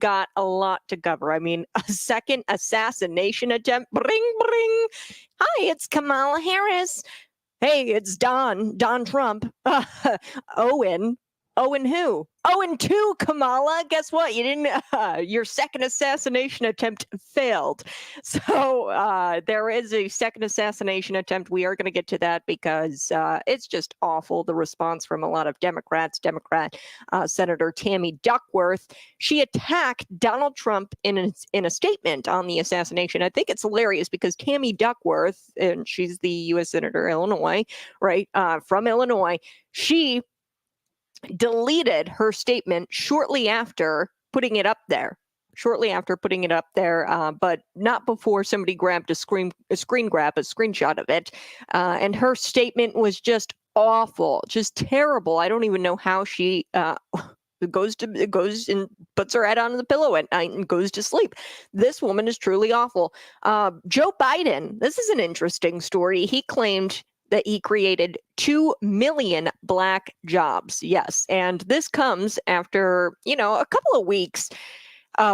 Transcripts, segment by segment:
got a lot to cover. I mean, a second assassination attempt. Bring, bring. Hi, it's Camala Harris. Hey, it's Don Trump. Owen. Owen who? Owen 2, Kamala. Guess what? You didn't, your second assassination attempt failed. So there is a second assassination attempt. We are going to get to that because it's just awful. The response from a lot of Democrats, Senator Tammy Duckworth, she attacked Donald Trump in a statement on the assassination. I think it's hilarious because Tammy Duckworth, and she's the U.S. Senator Illinois, right, from Illinois, she deleted her statement shortly after putting it up there. But not before somebody grabbed a screenshot of it. And her statement was just awful, just terrible. I don't even know how she goes and puts her head on the pillow at night and goes to sleep. This woman is truly awful. Joe Biden, this is an interesting story. He claimed that he created 2 million black jobs. Yes. And this comes after, a couple of weeks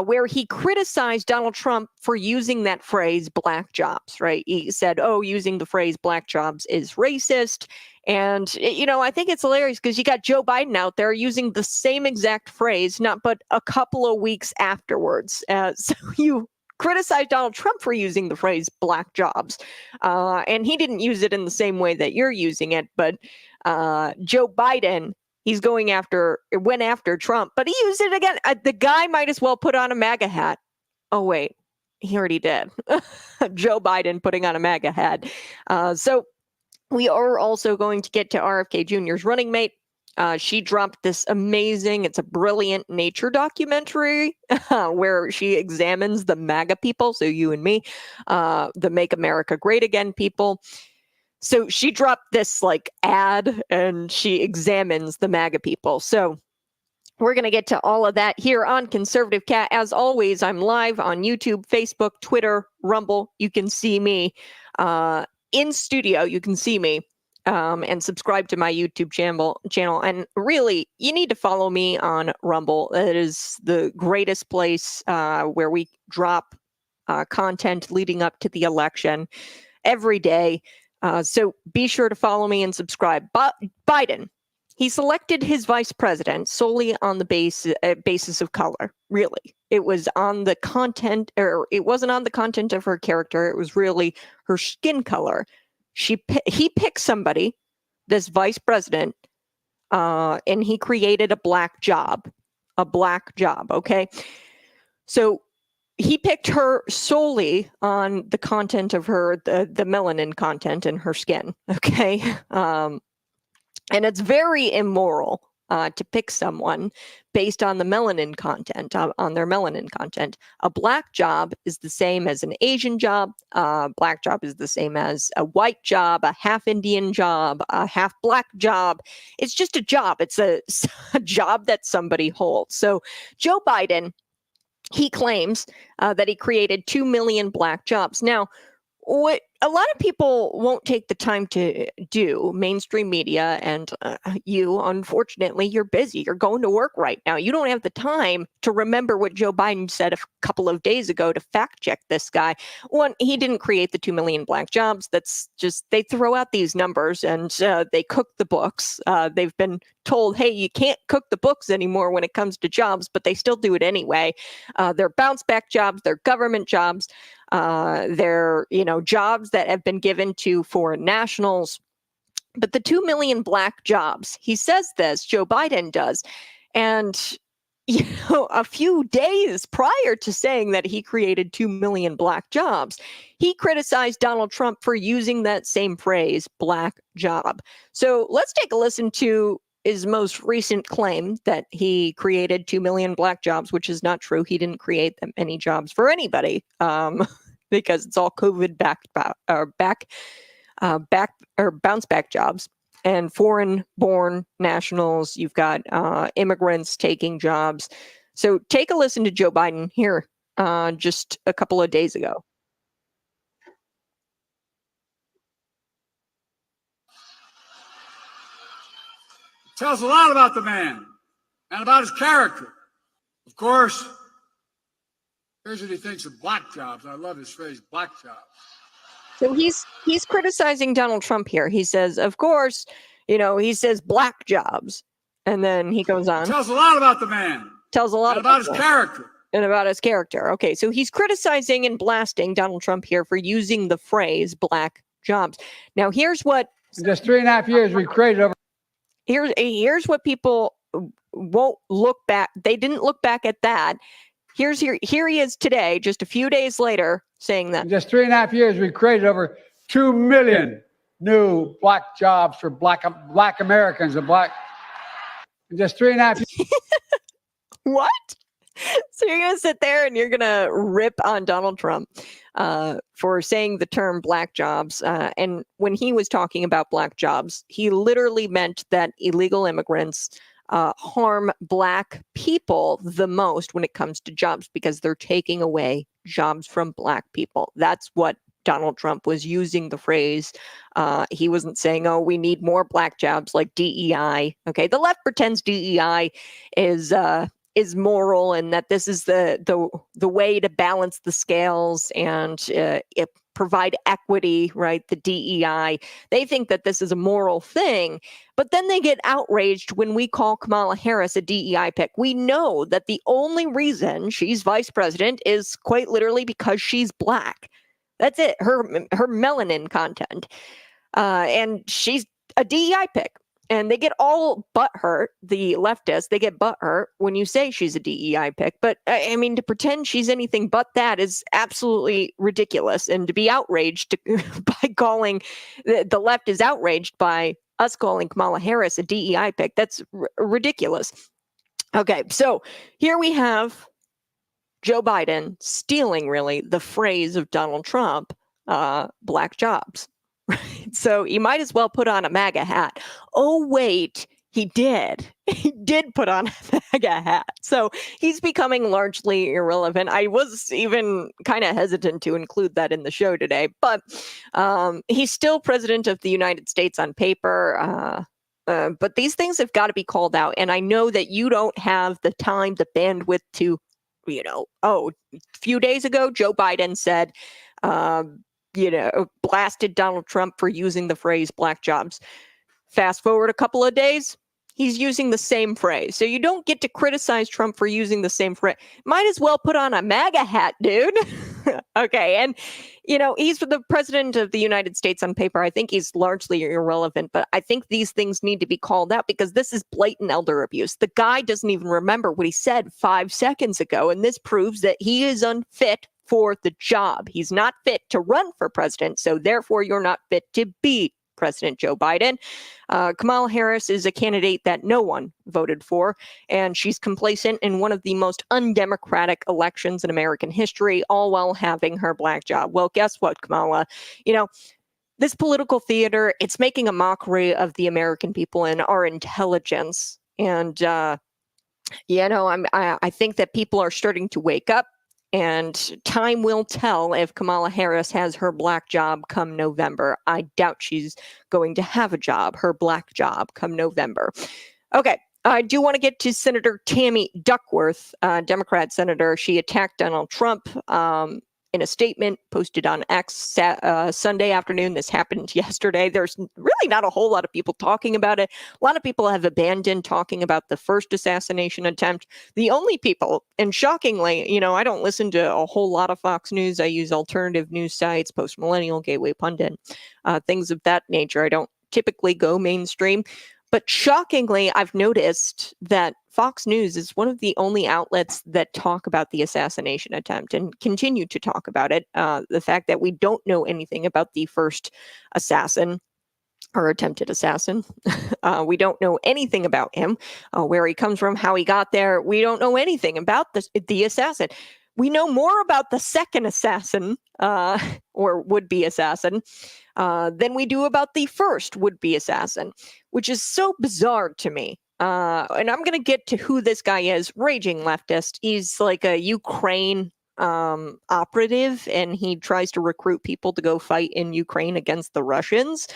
where he criticized Donald Trump for using that phrase, black jobs, right? He said, using the phrase black jobs is racist. And, I think it's hilarious because you got Joe Biden out there using the same exact phrase, but a couple of weeks afterwards. So you criticized Donald Trump for using the phrase black jobs. And he didn't use it in the same way that you're using it. But Joe Biden, went after Trump, but he used it again. The guy might as well put on a MAGA hat. Oh, wait, he already did. Joe Biden putting on a MAGA hat. So we are also going to get to RFK Jr.'s running mate. She dropped this it's a brilliant nature documentary where she examines the MAGA people, so you and me, the Make America Great Again people. So she dropped this ad and she examines the MAGA people. So we're going to get to all of that here on Conservative Cat. As always, I'm live on YouTube, Facebook, Twitter, Rumble. You can see me in studio. You can see me. And subscribe to my YouTube channel. And really, you need to follow me on Rumble. It is the greatest place where we drop content leading up to the election every day. So be sure to follow me and subscribe. But Biden, he selected his vice president solely on the basis of color. Really, it was on the content, or it wasn't on the content of her character. It was really her skin color. He picked somebody, this vice president, and he created a black job. Okay. So he picked her solely on the content of her, the melanin content in her skin. Okay. And it's very immoral to pick someone based on the melanin content, on their melanin content. A black job is the same as an Asian job. Black job is the same as a white job, a half Indian job, a half black job. It's just a job. It's a job that somebody holds. So Joe Biden, he claims that he created 2 million black jobs. Now, what a lot of people won't take the time to do, mainstream media, and you, unfortunately, you're busy. You're going to work right now. You don't have the time to remember what Joe Biden said a couple of days ago to fact check this guy. One, he didn't create the 2 million black jobs. That's just, they throw out these numbers and they cook the books. They've been told, hey, you can't cook the books anymore when it comes to jobs, but they still do it anyway. They're bounce back jobs. They're government jobs. They're, jobs that have been given to foreign nationals. But the 2 million black jobs, he says this, Joe Biden does. And, a few days prior to saying that he created 2 million black jobs, he criticized Donald Trump for using that same phrase, black job. So let's take a listen to his most recent claim that he created 2 million black jobs, which is not true. He didn't create that many jobs for anybody. Because it's all COVID bounce back jobs and foreign born nationals. You've got immigrants taking jobs. So take a listen to Joe Biden here just a couple of days ago. Tells a lot about the man and about his character. Of course, Here's what he thinks of black jobs. I love his phrase, black jobs. So he's criticizing Donald Trump here. He says, of course, he says black jobs. And then he goes on. It tells a lot about the man. Tells a lot about his character. And about his character. Okay, so he's criticizing and blasting Donald Trump here for using the phrase black jobs. Now, here's what... In just 3.5 years, we created over... Here's what people won't look back. They didn't look back at that. Here he is today, just a few days later, saying that. In just 3.5 years, we created over 2 million new black jobs for black Americans and black. In just 3.5 years. What? So you're going to sit there and you're going to rip on Donald Trump for saying the term black jobs. And when he was talking about black jobs, he literally meant that illegal immigrants harm black people the most when it comes to jobs because they're taking away jobs from black people. That's what Donald Trump was using the phrase. He wasn't saying, oh, we need more black jobs like DEI. Okay, the left pretends DEI is moral and that this is the way to balance the scales and provide equity, right? The DEI. They think that this is a moral thing, but then they get outraged when we call Kamala Harris a DEI pick. We know that the only reason she's vice president is quite literally because she's black. That's it. Her melanin content. And she's a DEI pick. And they get all butthurt, the leftists, they get butthurt when you say she's a DEI pick. But I mean, to pretend she's anything but that is absolutely ridiculous. And to be outraged by calling, the left is outraged by us calling Kamala Harris a DEI pick. That's ridiculous. Okay, so here we have Joe Biden stealing really the phrase of Donald Trump, black jobs. Right. So you might as well put on a MAGA hat. Oh, wait, he did. He did put on a MAGA hat. So he's becoming largely irrelevant. I was even kind of hesitant to include that in the show today, but he's still president of the United States on paper. But these things have got to be called out. And I know that you don't have the time, the bandwidth to, a few days ago, Joe Biden said, blasted Donald Trump for using the phrase black jobs. Fast forward a couple of days, he's using the same phrase. So you don't get to criticize Trump for using the same phrase. Might as well put on a MAGA hat, dude. Okay. And, he's the president of the United States on paper. I think he's largely irrelevant, but I think these things need to be called out because this is blatant elder abuse. The guy doesn't even remember what he said 5 seconds ago. And this proves that he is unfit for the job. He's not fit to run for president, so therefore you're not fit to be President Joe Biden. Kamala Harris is a candidate that no one voted for, and she's complacent in one of the most undemocratic elections in American history, all while having her black job. Well, guess what, Kamala? This political theater, it's making a mockery of the American people and our intelligence. And, I think that people are starting to wake up. And time will tell if Kamala Harris has her black job come November. I doubt she's going to have her black job come November. Okay, I do want to get to Senator Tammy Duckworth, Democrat senator. She attacked Donald Trump in a statement posted on X Sunday afternoon. This happened yesterday. There's really not a whole lot of people talking about it. A lot of people have abandoned talking about the first assassination attempt. The only people, and shockingly, I don't listen to a whole lot of Fox News. I use alternative news sites, Post-Millennial, Gateway Pundit, things of that nature. I don't typically go mainstream. But shockingly, I've noticed that Fox News is one of the only outlets that talk about the assassination attempt and continue to talk about it. The fact that we don't know anything about the first assassin or attempted assassin. We don't know anything about him, where he comes from, how he got there. We don't know anything about the assassin. We know more about the second assassin or would-be assassin than we do about the first would-be assassin, which is so bizarre to me. And I'm going to get to who this guy is. Raging leftist. He's like a Ukraine operative, and he tries to recruit people to go fight in Ukraine against the Russians.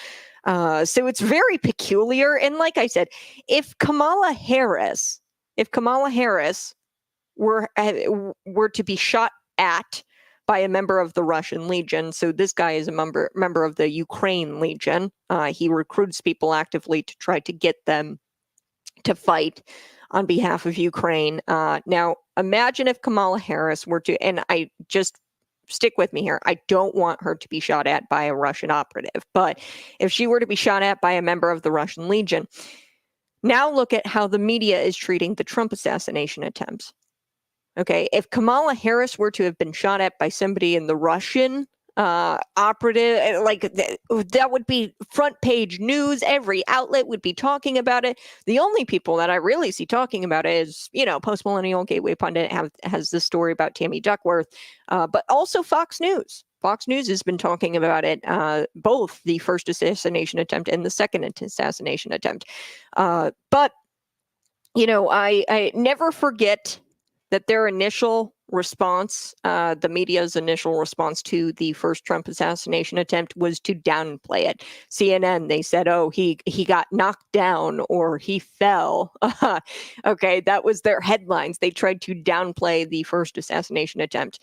So it's very peculiar. And like I said, if Kamala Harris were to be shot at by a member of the Russian Legion. So this guy is a member of the Ukraine Legion. He recruits people actively to try to get them to fight on behalf of Ukraine. Now, imagine if Kamala Harris were to, and I just stick with me here, I don't want her to be shot at by a Russian operative, but if she were to be shot at by a member of the Russian Legion, now look at how the media is treating the Trump assassination attempts. Okay, if Kamala Harris were to have been shot at by somebody in the Russian operative, like that would be front page news. Every outlet would be talking about it. The only people that I really see talking about it is, Post Millennial Gateway Pundit has this story about Tammy Duckworth, but also Fox News. Fox News has been talking about it, both the first assassination attempt and the second assassination attempt. But I never forget that their initial response, the media's initial response to the first Trump assassination attempt, was to downplay it. CNN, they said, "Oh, he got knocked down or he fell." Okay, that was their headlines. They tried to downplay the first assassination attempt.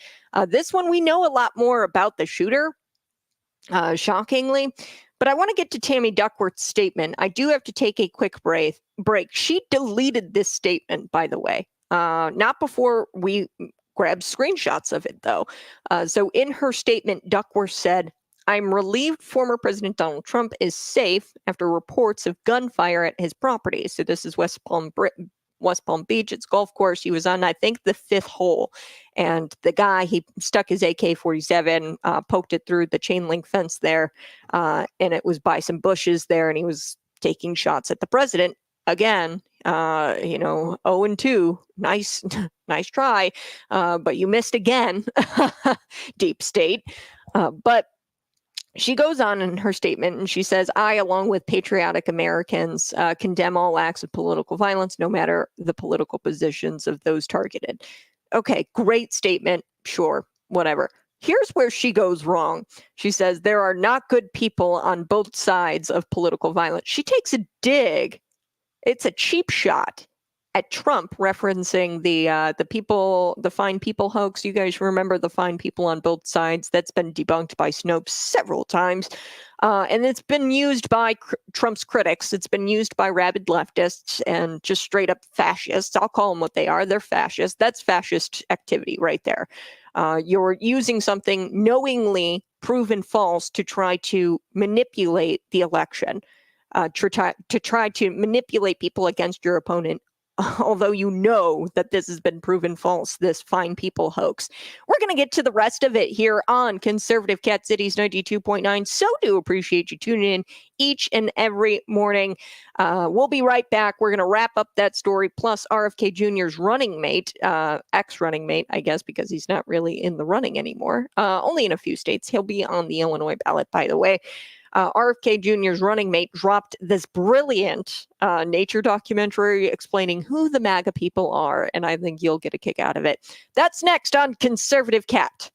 This one, we know a lot more about the shooter, shockingly. But I want to get to Tammy Duckworth's statement. I do have to take a quick break. She deleted this statement, by the way. Not before we grabbed screenshots of it, though. So in her statement, Duckworth said, "I'm relieved former President Donald Trump is safe after reports of gunfire at his property." So this is West Palm Beach. It's golf course. He was on, I think, the fifth hole. And the guy, he stuck his AK-47, poked it through the chain link fence there. And it was by some bushes there. And he was taking shots at the president. Again, 0-2, nice, nice try, but you missed again, deep state. But she goes on in her statement and she says, "I, along with patriotic Americans, condemn all acts of political violence, no matter the political positions of those targeted." Okay, great statement. Sure, whatever. Here's where she goes wrong. She says, "There are not good people on both sides of political violence." She takes a dig. It's a cheap shot at Trump, referencing the fine people hoax. You guys remember the fine people on both sides? That's been debunked by Snopes several times, and it's been used by Trump's critics. It's been used by rabid leftists and just straight up fascists. I'll call them what they are. They're fascists. That's fascist activity right there. You're using something knowingly proven false to try to manipulate the election. To try to manipulate people against your opponent, although you know that this has been proven false, this fine people hoax. We're going to get to the rest of it here on Conservative Cat Cities 92.9. So do appreciate you tuning in each and every morning. We'll be right back. We're going to wrap up that story, plus RFK Jr.'s running mate, ex-running mate, I guess, because he's not really in the running anymore. Only in a few states. He'll be on the Illinois ballot, by the way. RFK Jr.'s running mate dropped this brilliant nature documentary explaining who the MAGA people are, and I think you'll get a kick out of it. That's next on Conservative Cat.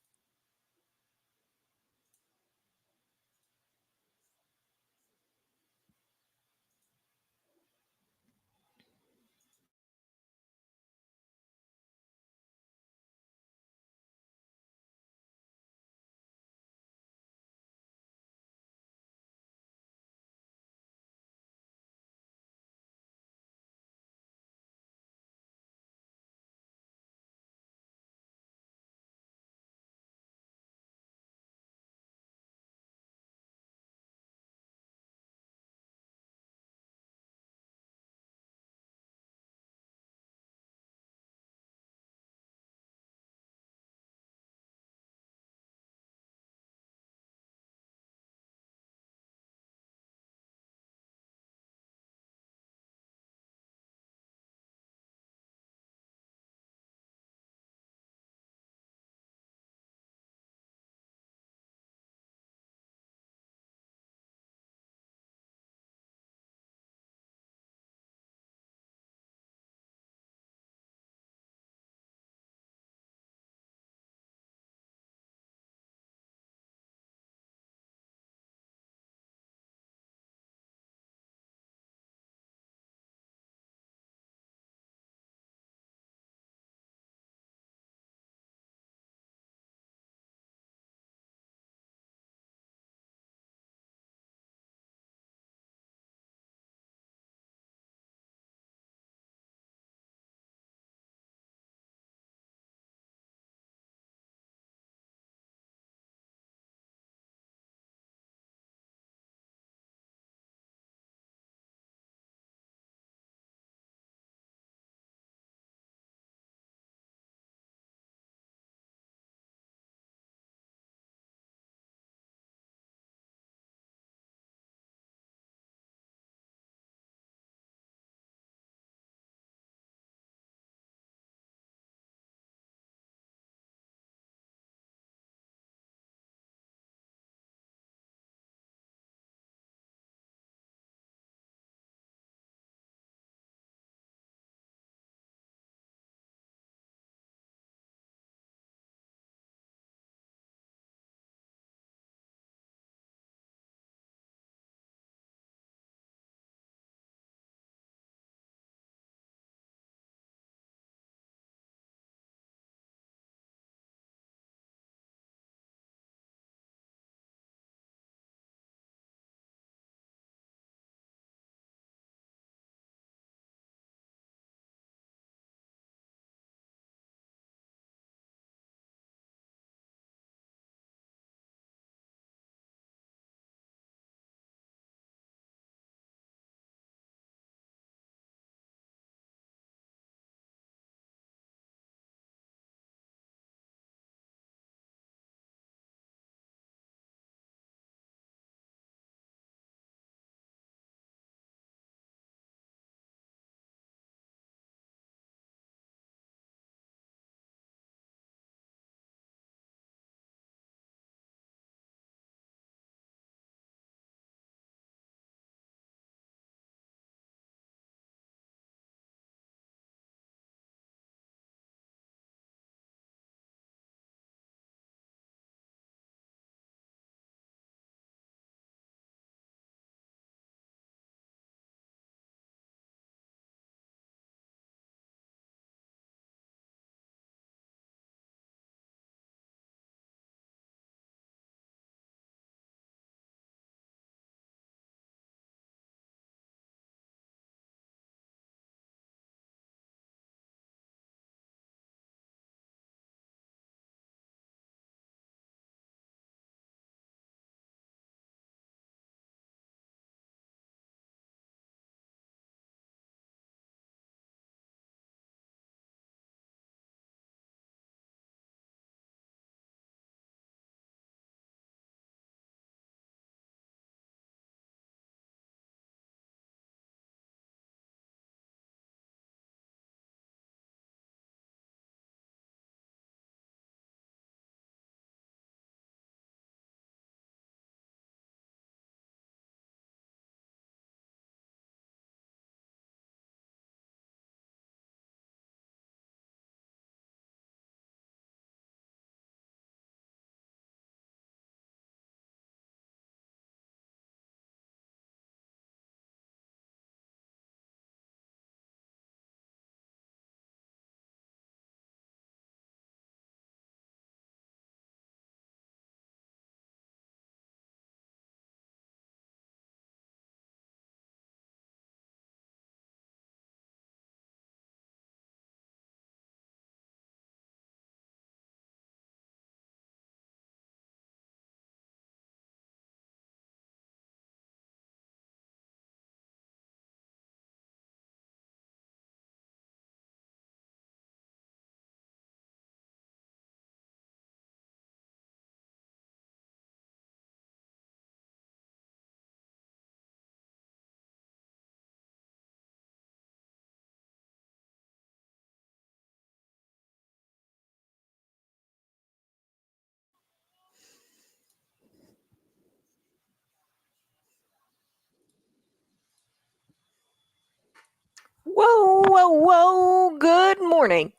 Whoa, whoa, whoa. Good morning.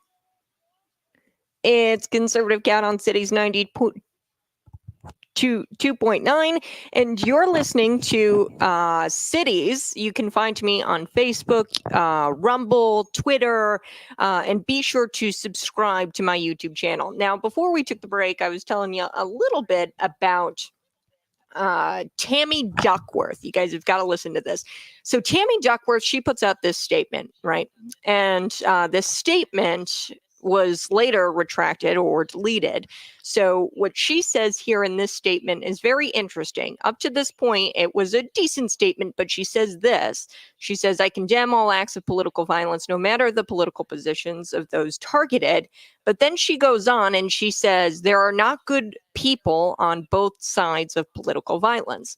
It's Conservative Cat on Cities 2.9, and you're listening to Cities. You can find me on Facebook, Rumble, Twitter, and be sure to subscribe to my YouTube channel. Now, before we took the break, I was telling you a little bit about Tammy Duckworth. You guys have got to listen to this. So Tammy Duckworth, she puts out this statement, right? And this statement was later retracted or deleted. So what she says here in this statement is very interesting. Up to this point, it was a decent statement, but she says this. She says, I condemn all acts of political violence, no matter the political positions of those targeted. But then she goes on and she says, there are not good people on both sides of political violence.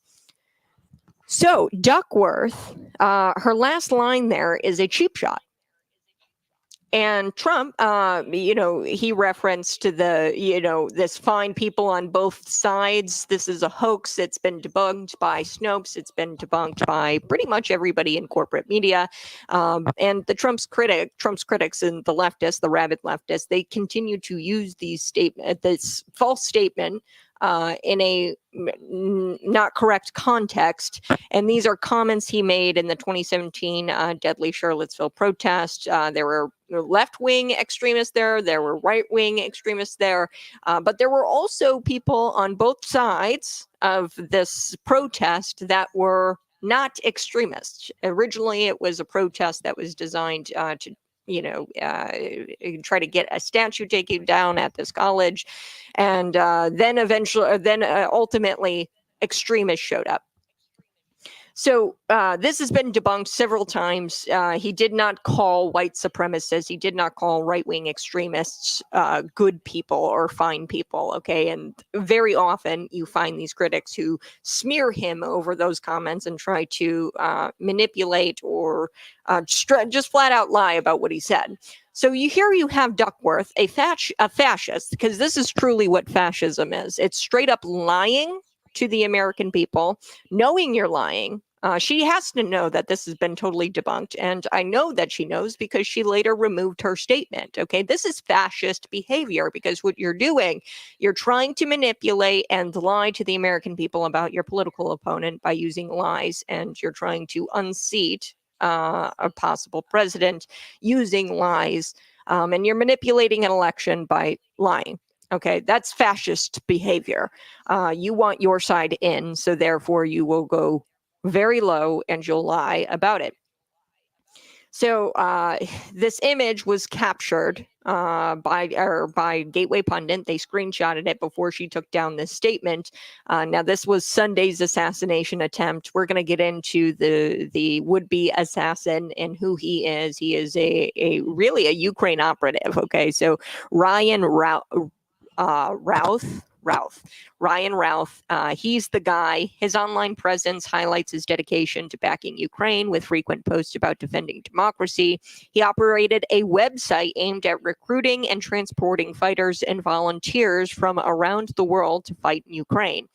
So Duckworth, her last line there is a cheap shot. And Trump, he referenced to this fine people on both sides. This is a hoax. It's been debunked by Snopes. It's been debunked by pretty much everybody in corporate media. And the Trump's critics and the leftists, the rabid leftists, they continue to use this false statement in a not correct context. And these are comments he made in the 2017 deadly Charlottesville protest. There were left-wing extremists there. There were right-wing extremists there. But there were also people on both sides of this protest that were not extremists. Originally, it was a protest that was designed to try to get a statue taken down at this college. And then ultimately, extremists showed up. So this has been debunked several times. He did not call white supremacists. He did not call right-wing extremists good people or fine people. Okay. And very often you find these critics who smear him over those comments and try to manipulate or just flat out lie about what he said. So you have Duckworth, a fascist, because this is truly what fascism is. It's straight up lying to the American people, knowing you're lying. She has to know that this has been totally debunked. And I know that she knows because she later removed her statement. Okay, this is fascist behavior because what you're doing, you're trying to manipulate and lie to the American people about your political opponent by using lies. And you're trying to unseat a possible president using lies. And you're manipulating an election by lying. Okay, that's fascist behavior. You want your side in, so therefore you will go very low and you'll lie about it. So this image was captured by Gateway Pundit. They screenshotted it before she took down this statement. Now, this was Sunday's assassination attempt. We're going to get into the would-be assassin and who he is. He is really a Ukraine operative. Okay, so Ryan Ryan Routh. He's the guy. His online presence highlights his dedication to backing Ukraine with frequent posts about defending democracy. He operated a website aimed at recruiting and transporting fighters and volunteers from around the world to fight in Ukraine.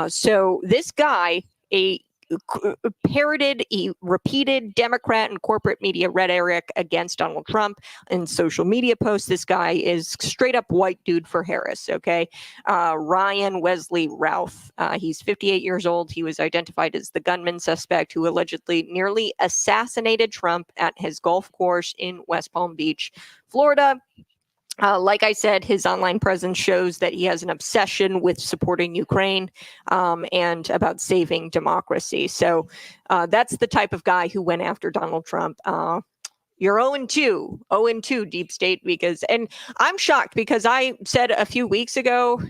So this guy, he repeated Democrat and corporate media rhetoric against Donald Trump in social media posts. This guy is straight up white dude for Harris. Okay. Ryan Wesley Routh. He's 58 years old. He was identified as the gunman suspect who allegedly nearly assassinated Trump at his golf course in West Palm Beach, Florida. Like I said, his online presence shows that he has an obsession with supporting Ukraine and about saving democracy. So that's the type of guy who went after Donald Trump. You're 0-2, deep state, and I'm shocked because I said a few weeks ago,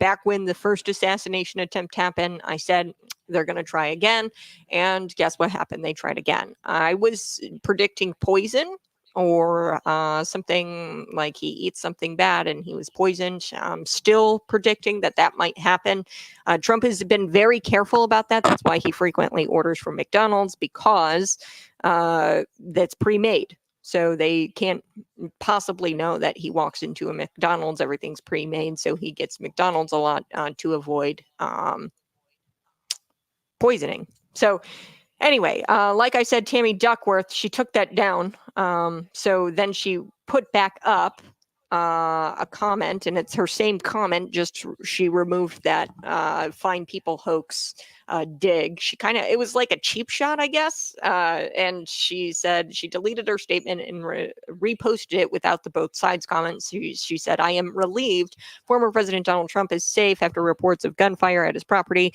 back when the first assassination attempt happened, I said they're going to try again. And guess what happened? They tried again. I was predicting poison or something like he eats something bad and he was poisoned. I'm still predicting that might happen. Trump has been very careful about that. That's why he frequently orders from McDonald's, because that's pre-made. So they can't possibly know that he walks into a McDonald's, everything's pre-made. So he gets McDonald's a lot to avoid poisoning. So Anyway, like I said, Tammy Duckworth, she took that down. So then she put back up a comment, and it's her same comment, just she removed that fine people hoax dig. She it was like a cheap shot, I guess. And she said she deleted her statement and reposted it without the both sides comments. She said, "I am relieved former President Donald Trump is safe after reports of gunfire at his property.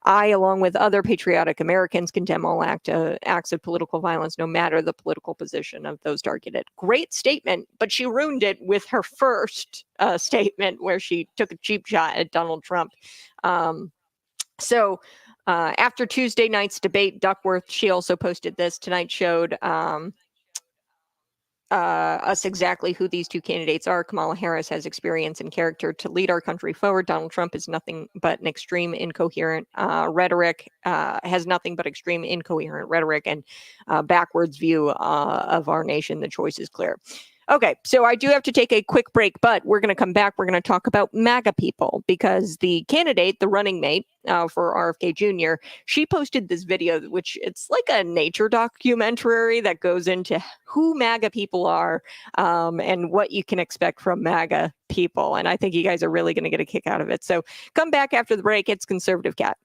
I, along with other patriotic Americans, condemn all acts of political violence, no matter the political position of those targeted." Great statement, but she ruined it with her first statement where she took a cheap shot at Donald Trump. So after Tuesday night's debate, Duckworth, she also posted this. Tonight showed us exactly who these two candidates are. Kamala Harris has experience and character to lead our country forward. Donald Trump is nothing but an extreme, incoherent rhetoric, has nothing but extreme, incoherent rhetoric and backwards view of our nation. The choice is clear. Okay, so I do have to take a quick break, but we're going to come back. We're going to talk about MAGA people, because the candidate, the running mate for RFK Jr., she posted this video, which it's like a nature documentary that goes into who MAGA people are and what you can expect from MAGA people. And I think you guys are really going to get a kick out of it. So come back after the break. It's Conservative Cat.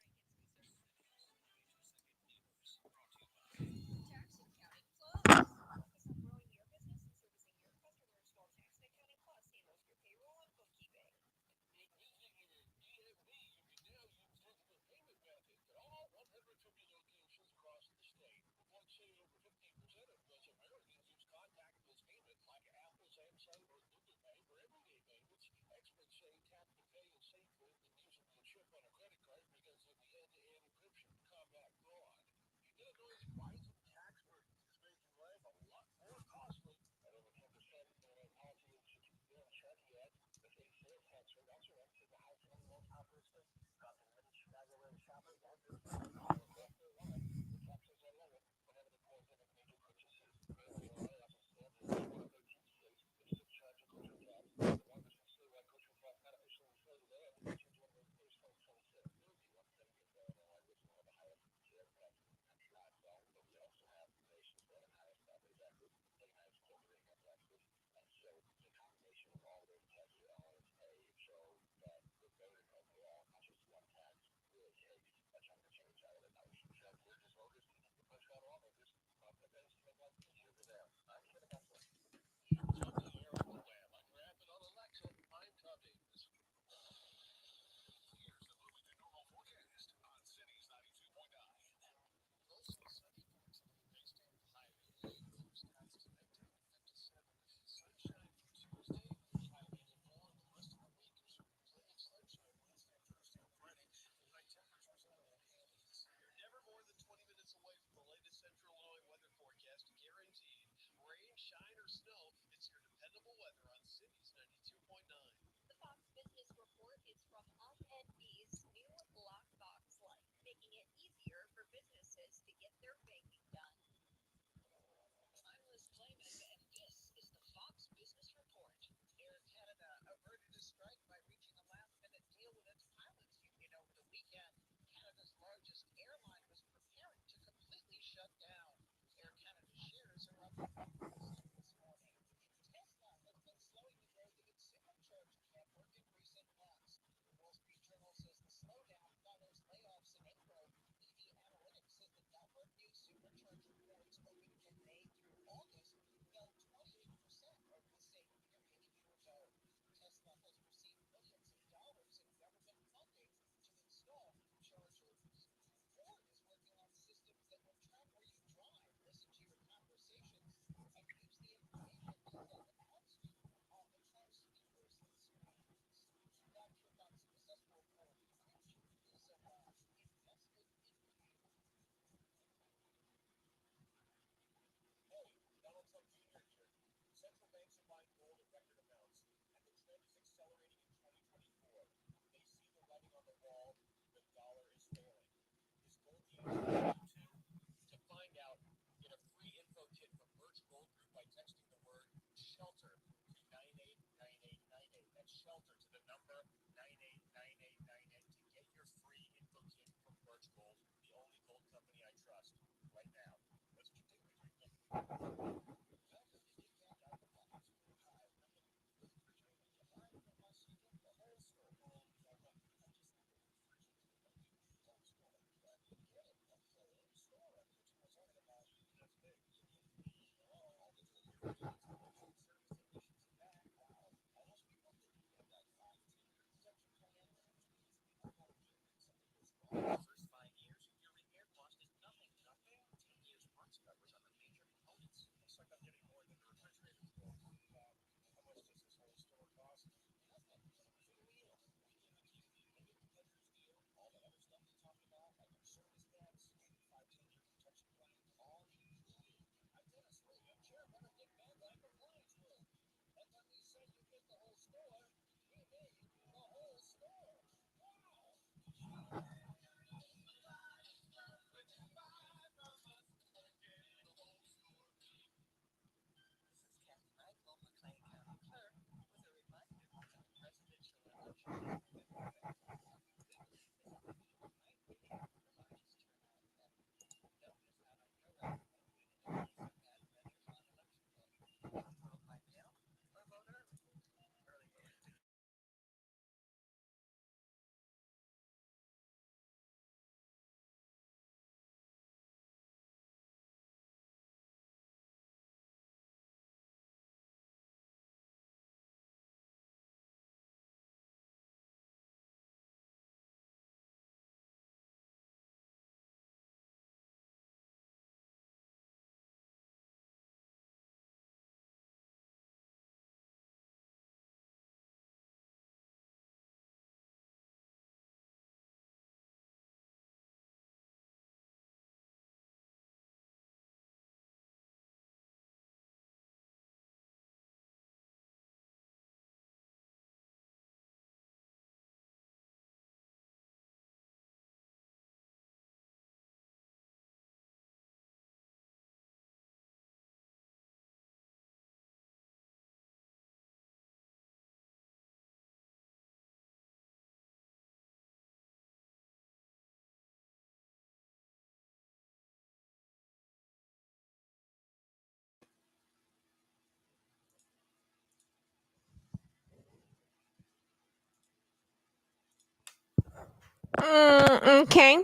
Okay.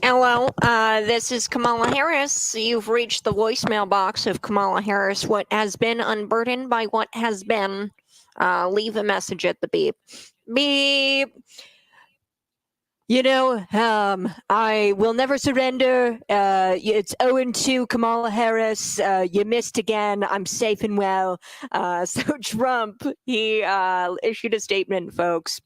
Hello, this is Camala Harris. You've reached the voicemail box of Camala Harris. What has been unburdened by what has been? Leave a message at the beep. Beep. I will never surrender. It's 0-2, Kamala Harris. You missed again. I'm safe and well. So Trump, he issued a statement, folks.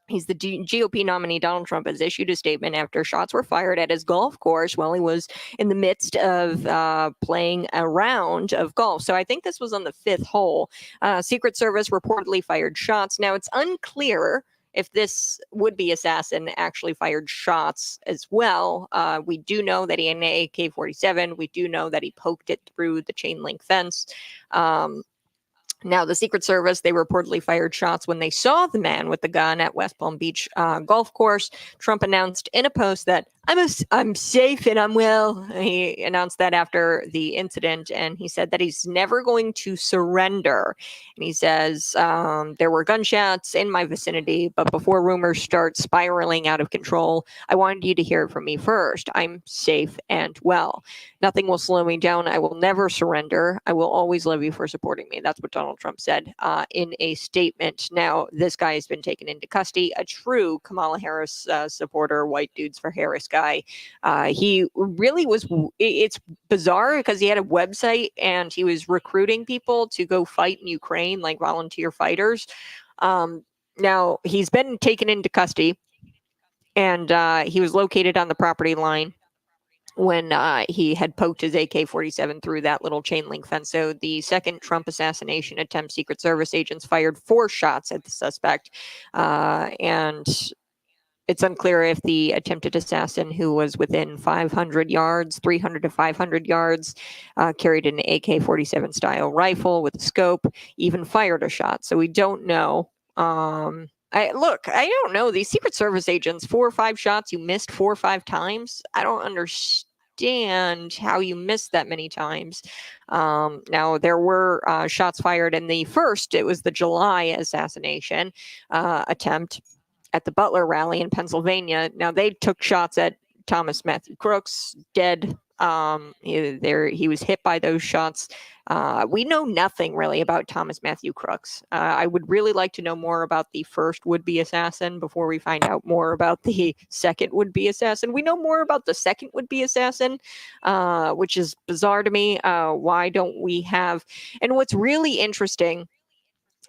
He's the GOP nominee. Donald Trump has issued a statement after shots were fired at his golf course while he was in the midst of playing a round of golf. So I think this was on the 5th hole. Secret Service reportedly fired shots. Now, it's unclear if this would-be assassin actually fired shots as well. We do know that he had an AK-47. We do know that he poked it through the chain link fence. Now, the Secret Service, they reportedly fired shots when they saw the man with the gun at West Palm Beach golf course. Trump announced in a post that I'm safe and I'm well. He announced that after the incident, and he said that he's never going to surrender. And he says, there were gunshots in my vicinity, but before rumors start spiraling out of control, I wanted you to hear it from me first. I'm safe and well. Nothing will slow me down. I will never surrender. I will always love you for supporting me. That's what Donald Trump said in a statement. Now, this guy has been taken into custody. A true Kamala Harris supporter, white dudes for Harris guy. He really was, it's bizarre because he had a website and he was recruiting people to go fight in Ukraine, like volunteer fighters. Now, he's been taken into custody and he was located on the property line when he had poked his AK-47 through that little chain link fence. So the second Trump assassination attempt, Secret Service agents fired 4 shots at the suspect. And it's unclear if the attempted assassin, who was within 500 yards, 300 to 500 yards, carried an AK-47 style rifle with a scope, even fired a shot. So we don't know. I don't know. These Secret Service agents, 4 or 5 shots, you missed 4 or 5 times. I don't understand. understand how you missed that many times. Now, there were shots fired in the first, it was the July assassination attempt at the Butler rally in Pennsylvania. Now, they took shots at Thomas Matthew Crooks, dead. He was hit by those shots. We know nothing really about Thomas Matthew Crooks. I would really like to know more about the first would-be assassin before we find out more about the second would-be assassin. We know more about the second would-be assassin, which is bizarre to me. Why don't we have? And what's really interesting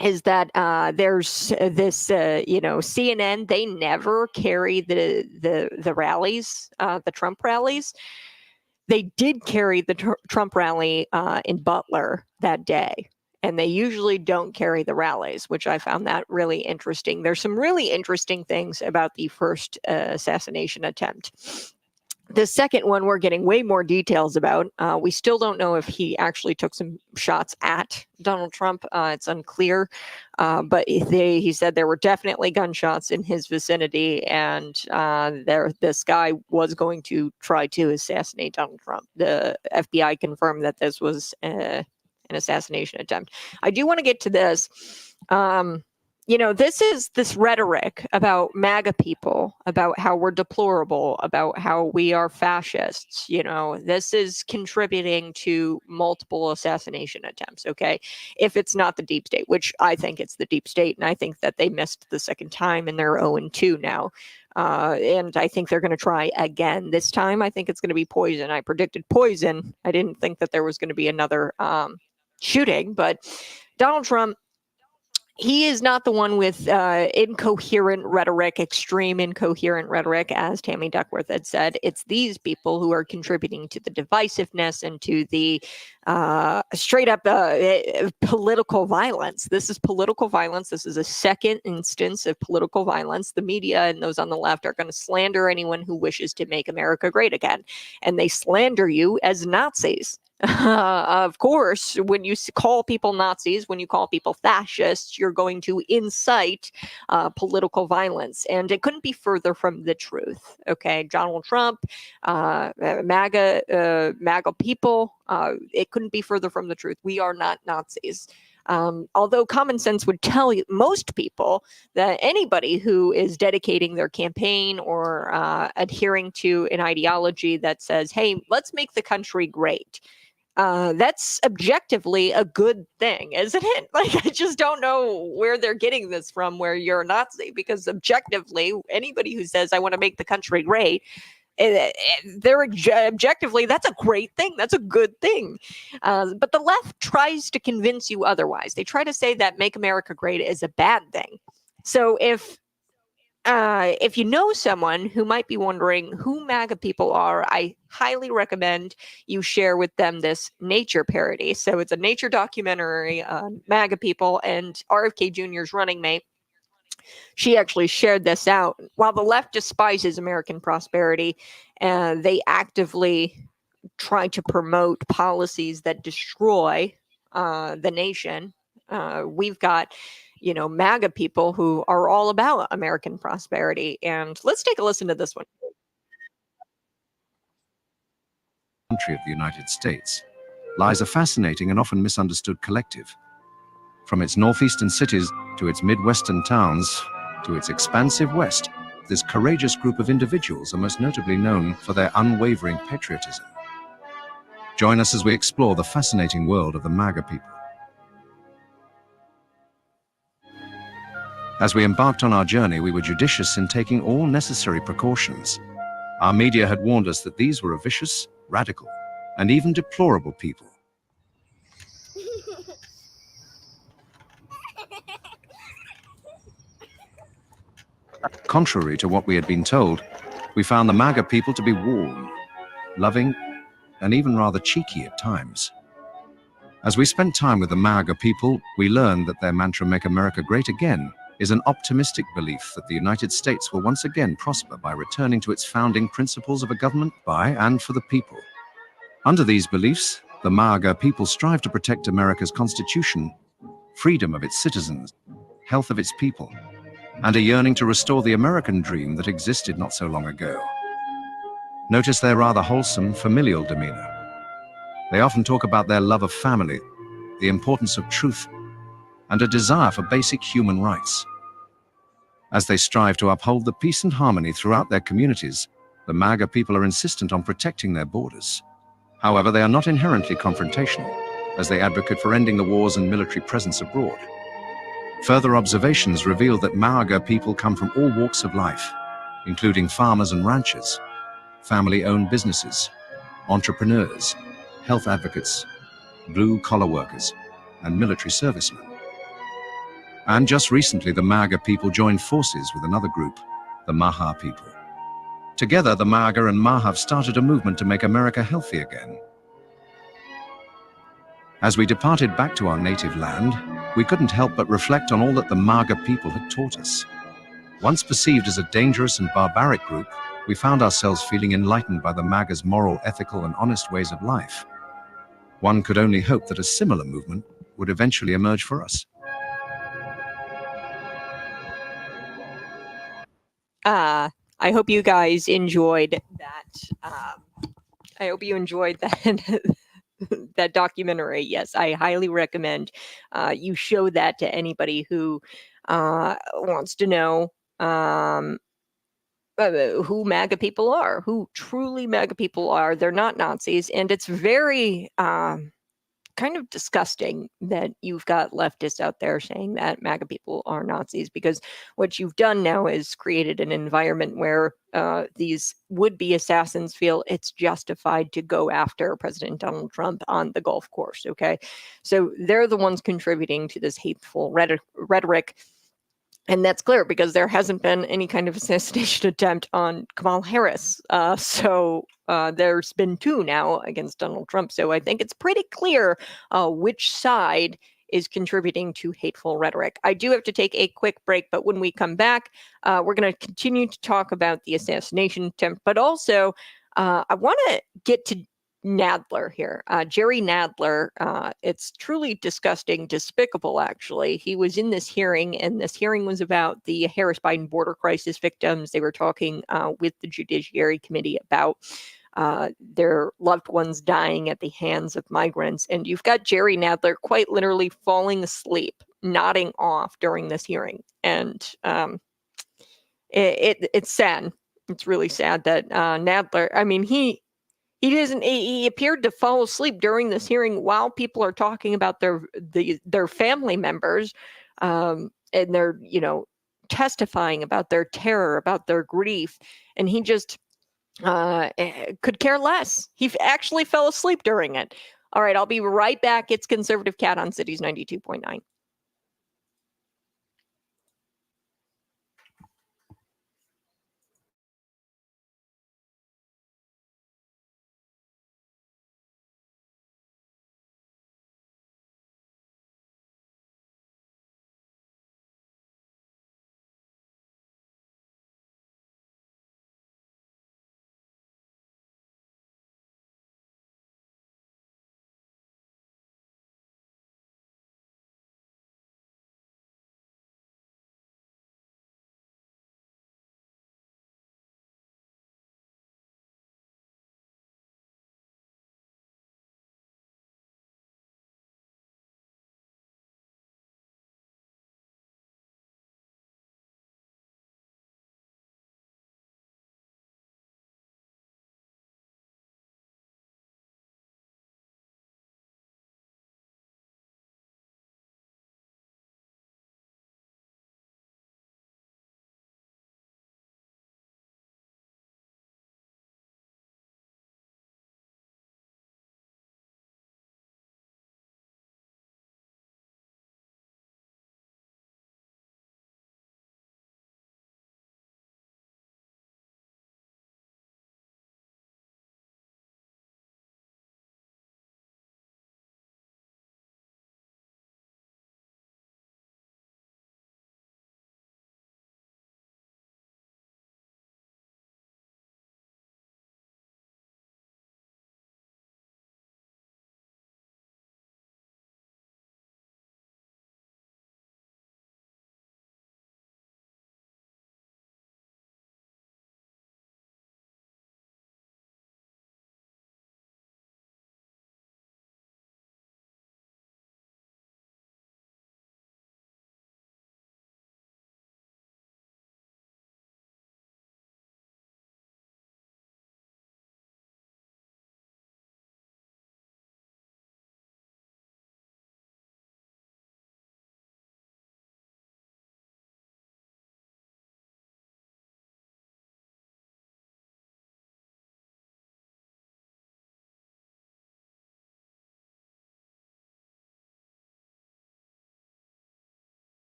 is that there's this, CNN. They never carry the rallies, the Trump rallies. They did carry the Trump rally in Butler that day, and they usually don't carry the rallies, which I found that really interesting. There's some really interesting things about the first assassination attempt. The second one, we're getting way more details about. We still don't know if he actually took some shots at Donald Trump. It's unclear. But he said there were definitely gunshots in his vicinity, and this guy was going to try to assassinate Donald Trump. The FBI confirmed that this was an assassination attempt. I do want to get to this. This rhetoric about MAGA people, about how we're deplorable, about how we are fascists. This is contributing to multiple assassination attempts. Okay, if it's not the deep state, which I think it's the deep state, and I think that they missed the second time and they're 0-2 now. And I think they're going to try again this time. I think it's going to be poison. I predicted poison. I didn't think that there was going to be another shooting, but Donald Trump, he is not the one with incoherent rhetoric, extreme incoherent rhetoric, as Tammy Duckworth had said. It's these people who are contributing to the divisiveness and to the straight up political violence. This is political violence. This is a second instance of political violence. The media and those on the left are going to slander anyone who wishes to make America great again. And they slander you as Nazis. Of course, when you call people Nazis, when you call people fascists, you're going to incite political violence. And it couldn't be further from the truth. Okay, Donald Trump, MAGA people, it couldn't be further from the truth. We are not Nazis. Although common sense would tell you, most people, that anybody who is dedicating their campaign or adhering to an ideology that says, hey, let's make the country great, that's objectively a good thing, isn't it? Like, I just don't know where they're getting this from, where you're a Nazi, because objectively, anybody who says, I want to make the country great, they're objectively, that's a great thing. That's a good thing. But the left tries to convince you otherwise. They try to say that make America great is a bad thing. So if you know someone who might be wondering who MAGA people are, I highly recommend you share with them this Nature parody. So it's a Nature documentary on MAGA people, and RFK Jr.'s running mate, she actually shared this out. While the left despises American prosperity, they actively try to promote policies that destroy the nation. We've got MAGA people who are all about American prosperity. And let's take a listen to this one. Country of the United States lies a fascinating and often misunderstood collective. From its northeastern cities to its midwestern towns to its expansive west, this courageous group of individuals are most notably known for their unwavering patriotism. Join us as we explore the fascinating world of the MAGA people. As we embarked on our journey, we were judicious in taking all necessary precautions. Our media had warned us that these were a vicious, radical, and even deplorable people. Contrary to what we had been told, we found the MAGA people to be warm, loving, and even rather cheeky at times. As we spent time with the MAGA people, we learned that their mantra, "Make America Great Again," is an optimistic belief that the United States will once again prosper by returning to its founding principles of a government by and for the people. Under these beliefs, the MAGA people strive to protect America's Constitution, freedom of its citizens, health of its people, and a yearning to restore the American dream that existed not so long ago. Notice their rather wholesome, familial demeanor. They often talk about their love of family, the importance of truth, and a desire for basic human rights. As they strive to uphold the peace and harmony throughout their communities, the MAGA people are insistent on protecting their borders. However, they are not inherently confrontational, as they advocate for ending the wars and military presence abroad. Further observations reveal that MAGA people come from all walks of life, including farmers and ranchers, family-owned businesses, entrepreneurs, health advocates, blue-collar workers, and military servicemen. And just recently, the MAGA people joined forces with another group, the MAGA people. Together, the MAGA and MAGA have started a movement to make America healthy again. As we departed back to our native land, we couldn't help but reflect on all that the MAGA people had taught us. Once perceived as a dangerous and barbaric group, we found ourselves feeling enlightened by the MAGA's moral, ethical, and honest ways of life. One could only hope that a similar movement would eventually emerge for us. I hope you guys enjoyed that. I hope you enjoyed that that documentary. Yes, I highly recommend you show that to anybody who wants to know who MAGA people are, who truly MAGA people are. They're not Nazis, and it's very kind of disgusting that you've got leftists out there saying that MAGA people are Nazis, because what you've done now is created an environment where these would-be assassins feel it's justified to go after President Donald Trump on the golf course, okay? So they're the ones contributing to this hateful rhetoric. And that's clear because there hasn't been any kind of assassination attempt on Kamala Harris. So there's been 2 now against Donald Trump. So I think it's pretty clear which side is contributing to hateful rhetoric. I do have to take a quick break, but when we come back, we're going to continue to talk about the assassination attempt, but also I want to get to Nadler here. Jerry Nadler, it's truly disgusting, despicable, actually. He was in this hearing, and this hearing was about the Harris-Biden border crisis victims. They were talking with the Judiciary Committee about their loved ones dying at the hands of migrants. And you've got Jerry Nadler quite literally falling asleep, nodding off during this hearing. And it's sad. It's really sad that Nadler, I mean, he appeared to fall asleep during this hearing while people are talking about their family members, and they're testifying about their terror, about their grief, and he just could care less. He actually fell asleep during it. All right, I'll be right back. It's Conservative Cat on Cities 92.9.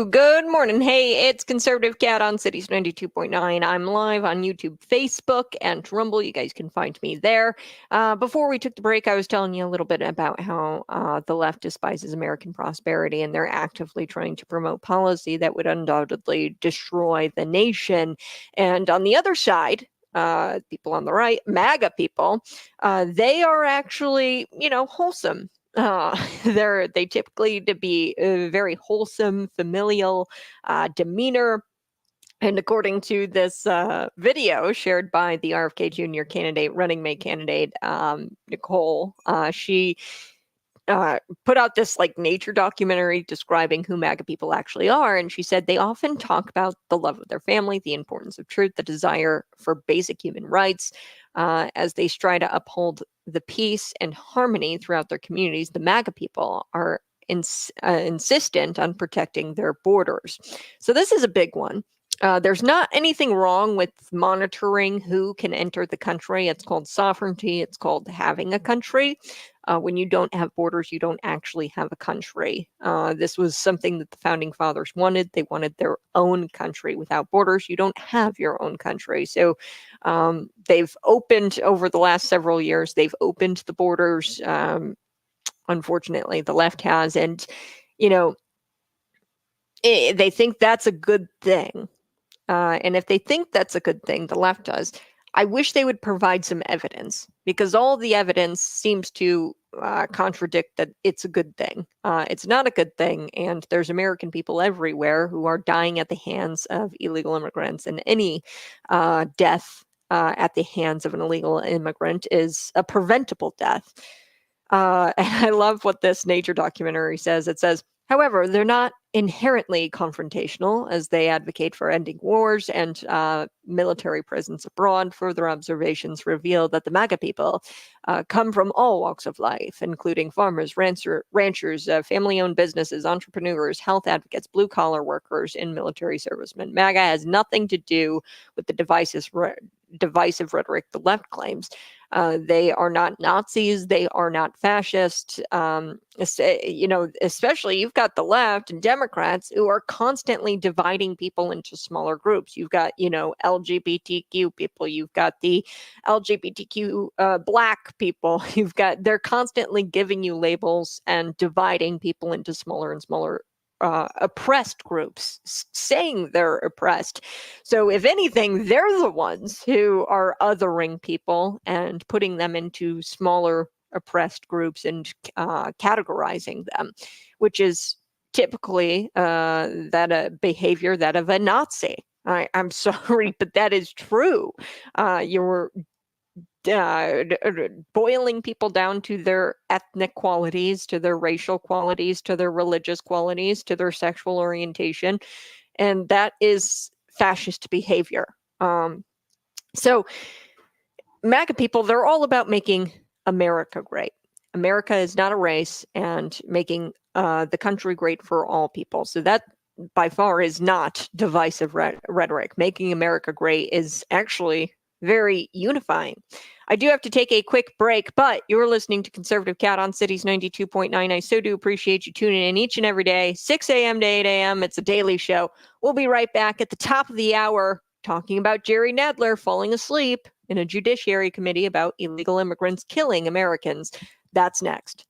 Good morning. Hey, it's Conservative Cat on Cities 92.9. I'm live on YouTube, Facebook, and Rumble. You guys can find me there. Before we took the break, I was telling you a little bit about how the left despises American prosperity, and they're actively trying to promote policy that would undoubtedly destroy the nation. And on the other side, people on the right, MAGA people, they are actually, wholesome. They typically to be very wholesome, familial demeanor. And according to this video shared by the RFK Jr. candidate, running mate candidate, Nicole, she put out this nature documentary describing who MAGA people actually are. And she said they often talk about the love of their family, the importance of truth, the desire for basic human rights. As they strive to uphold the peace and harmony throughout their communities, the MAGA people are insistent on protecting their borders. So this is a big one. There's not anything wrong with monitoring who can enter the country. It's called sovereignty. It's called having a country. When you don't have borders, you don't actually have a country. This was something that the founding fathers wanted. They wanted their own country without borders. You don't have your own country. So they've opened over the last several years, they've opened the borders. Unfortunately, the left has. And, they think that's a good thing. And if they think that's a good thing, the left does, I wish they would provide some evidence, because all the evidence seems to contradict that it's a good thing. It's not a good thing, and there's American people everywhere who are dying at the hands of illegal immigrants, and any death at the hands of an illegal immigrant is a preventable death. And I love what this nature documentary says. It says, however, they're not inherently confrontational, as they advocate for ending wars and military presence abroad. Further observations reveal that the MAGA people come from all walks of life, including farmers, ranchers, family-owned businesses, entrepreneurs, health advocates, blue-collar workers, and military servicemen. MAGA has nothing to do with the divisive rhetoric the left claims. They are not Nazis. They are not fascist. Especially you've got the left and Democrats who are constantly dividing people into smaller groups. You've got, LGBTQ people. You've got the LGBTQ Black people. They're constantly giving you labels and dividing people into smaller and smaller oppressed groups, saying they're oppressed. So if anything, they're the ones who are othering people and putting them into smaller oppressed groups and categorizing them, which is typically that a behavior that of a Nazi. I'm sorry, but that is true. You're boiling people down to their ethnic qualities, to their racial qualities, to their religious qualities, to their sexual orientation. And that is fascist behavior. So MAGA people, they're all about making America great. America is not a race, and making the country great for all people. So that by far is not divisive rhetoric. Making America great is actually very unifying. I do have to take a quick break, but you're listening to Conservative Cat on Cities 92.9. I so do appreciate you tuning in each and every day, 6 a.m. to 8 a.m. It's a daily show. We'll be right back at the top of the hour talking about Jerry Nadler falling asleep in a judiciary committee about illegal immigrants killing Americans. That's next.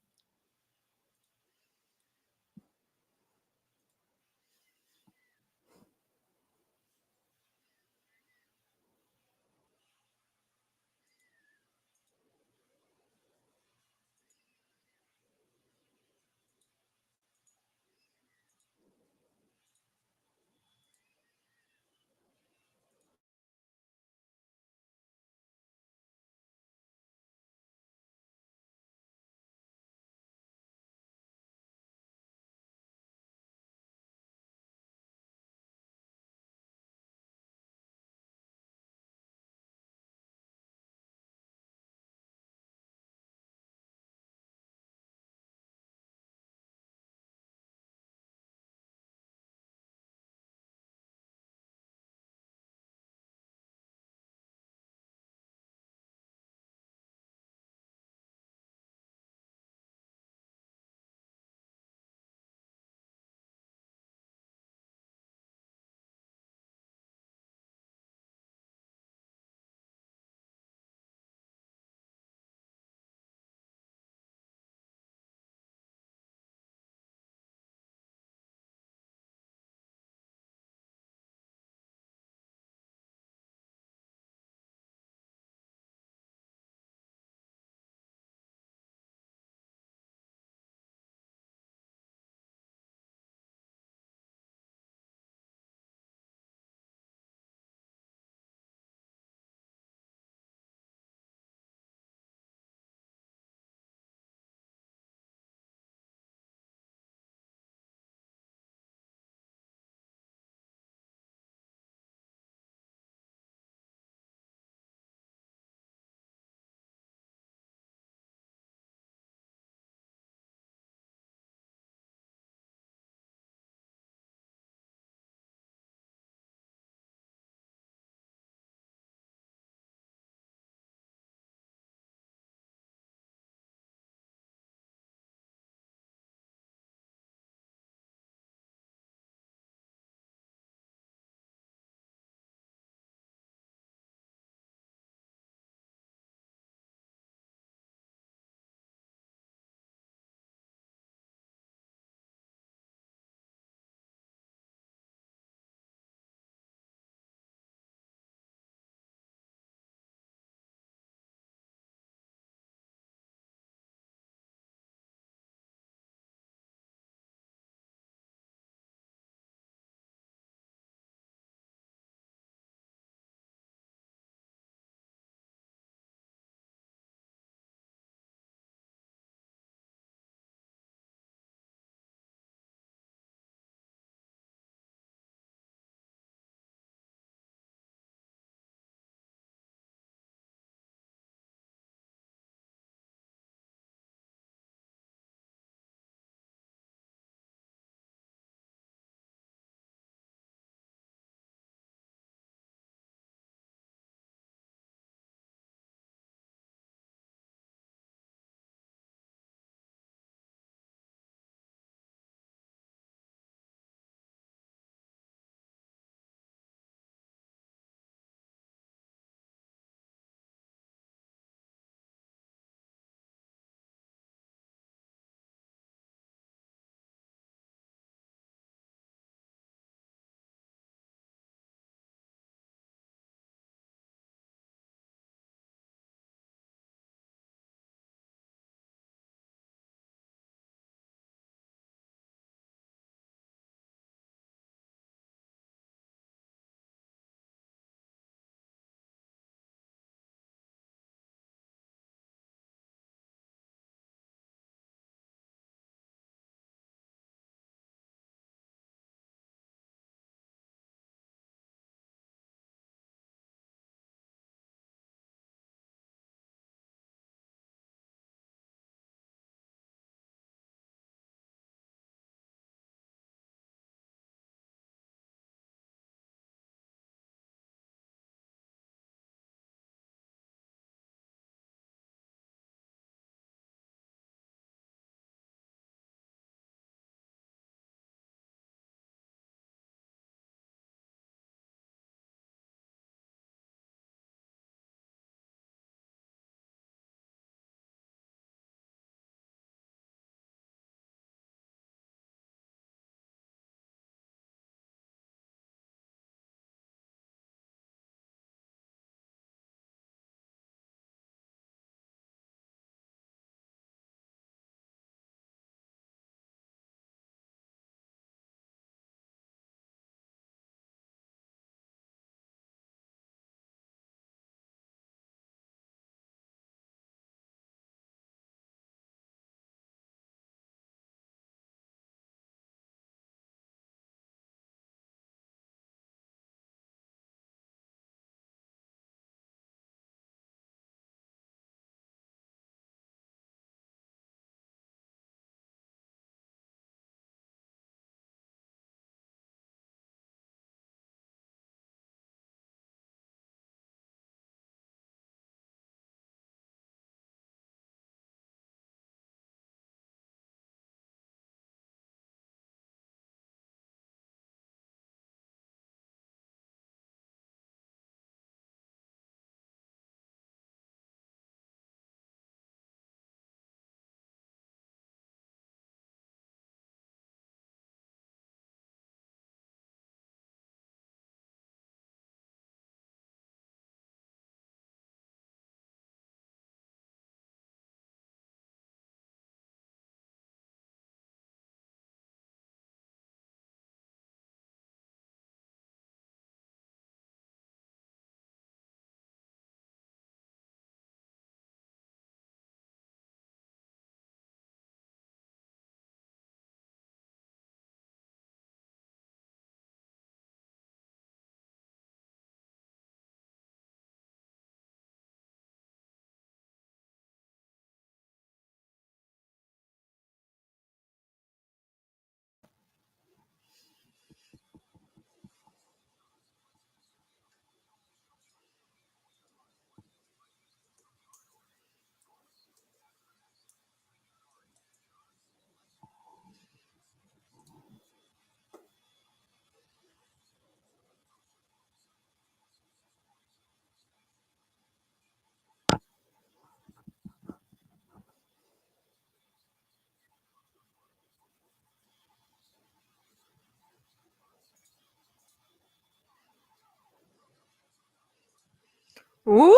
Woohoo!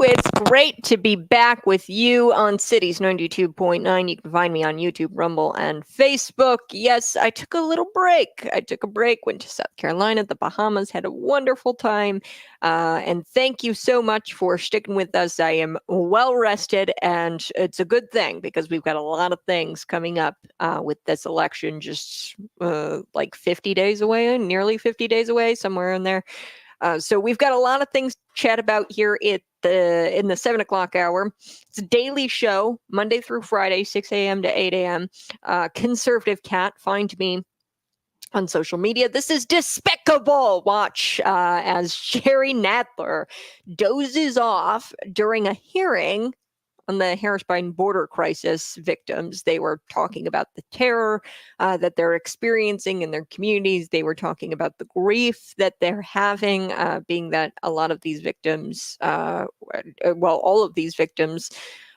It's great to be back with you on Cities 92.9. You can find me on YouTube, Rumble, and Facebook. Yes, I took a little break. Went to South Carolina, the Bahamas, had a wonderful time. And thank you so much for sticking with us. I am well rested, and it's a good thing because we've got a lot of things coming up with this election, just like 50 days away, nearly 50 days away, somewhere in there. So we've got a lot of things to chat about here in the 7 o'clock hour. It's a daily show, Monday through Friday, 6 a.m. to 8 a.m. Conservative Cat, find me on social media. This is despicable. Watch as Jerry Nadler dozes off during a hearing on the Harris-Biden border crisis victims. They were talking about the terror that they're experiencing in their communities. They were talking about the grief that they're having, being that a lot of these victims, all of these victims,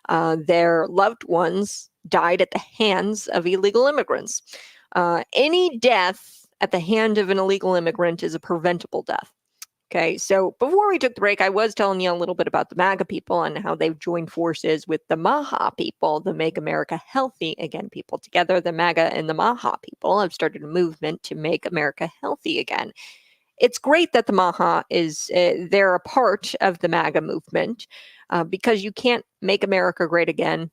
their loved ones died at the hands of illegal immigrants. Any death at the hand of an illegal immigrant is a preventable death. Okay, so before we took the break, I was telling you a little bit about the MAGA people and how they've joined forces with the MAHA people, the Make America Healthy Again people. Together, the MAGA and the MAHA people have started a movement to make America healthy again. It's great that the MAHA is, they're a part of the MAGA movement because you can't make America great again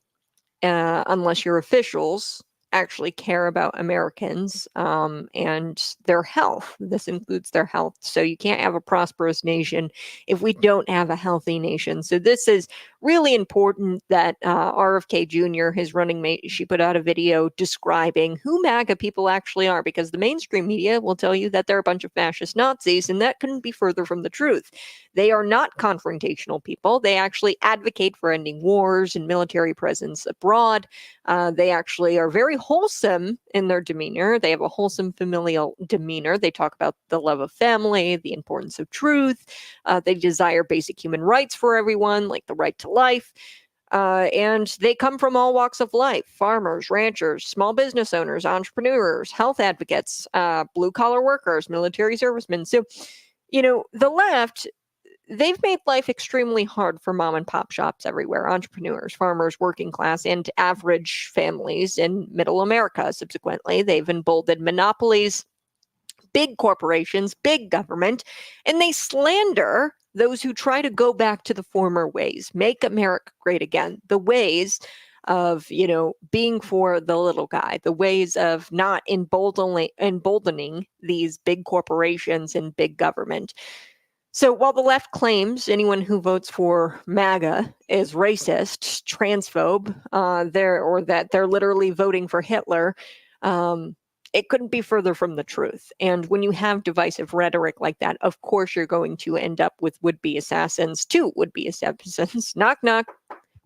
unless your officials actually care about Americans and their health. This includes their health. So you can't have a prosperous nation if we don't have a healthy nation. So this is really important that RFK Jr., his running mate, she put out a video describing who MAGA people actually are, because the mainstream media will tell you that they're a bunch of fascist Nazis, and that couldn't be further from the truth. They are not confrontational people. They actually advocate for ending wars and military presence abroad. They actually are very wholesome in their demeanor. They have a wholesome familial demeanor. They talk about the love of family, the importance of truth. They desire basic human rights for everyone, like the right to life. And they come from all walks of life: farmers, ranchers, small business owners, entrepreneurs, health advocates, blue-collar workers, military servicemen. So, the left, they've made life extremely hard for mom and pop shops everywhere: entrepreneurs, farmers, working class, and average families in middle America. Subsequently, they've emboldened monopolies, big corporations, big government, and they slander those who try to go back to the former ways, make America great again, the ways of, being for the little guy, the ways of not emboldening these big corporations and big government. So while the left claims anyone who votes for MAGA is racist, transphobe, that they're literally voting for Hitler, it couldn't be further from the truth. And when you have divisive rhetoric like that, of course you're going to end up with would-be assassins, two would-be assassins. Knock, knock.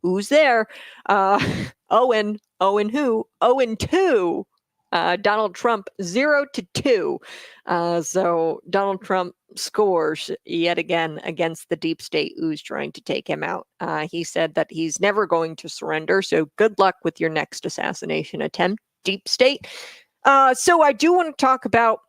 Who's there? Owen who? Owen 2. Donald Trump 0-2. So Donald Trump scores yet again against the deep state who's trying to take him out. He said that he's never going to surrender. So good luck with your next assassination attempt, deep state. So I do want to talk about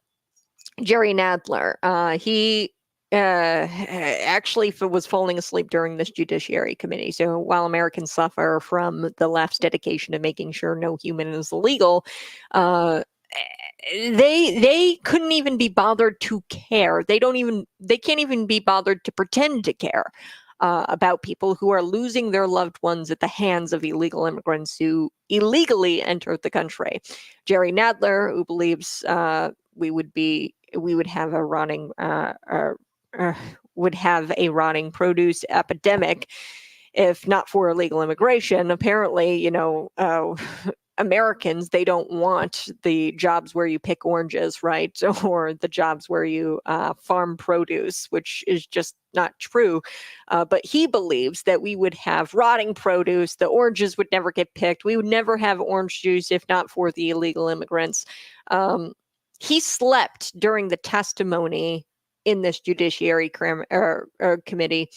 Jerry Nadler. He actually was falling asleep during this Judiciary Committee. So while Americans suffer from the left's dedication to making sure no human is illegal, they couldn't even be bothered to care. They can't even be bothered to pretend to care about people who are losing their loved ones at the hands of illegal immigrants who illegally entered the country. Jerry Nadler, who believes we would have a rotting produce epidemic if not for illegal immigration. Apparently, Americans, they don't want the jobs where you pick oranges, right? Or the jobs where you farm produce, which is just not true. But he believes that we would have rotting produce. The oranges would never get picked. We would never have orange juice if not for the illegal immigrants. He slept during the testimony in this Judiciary Committee.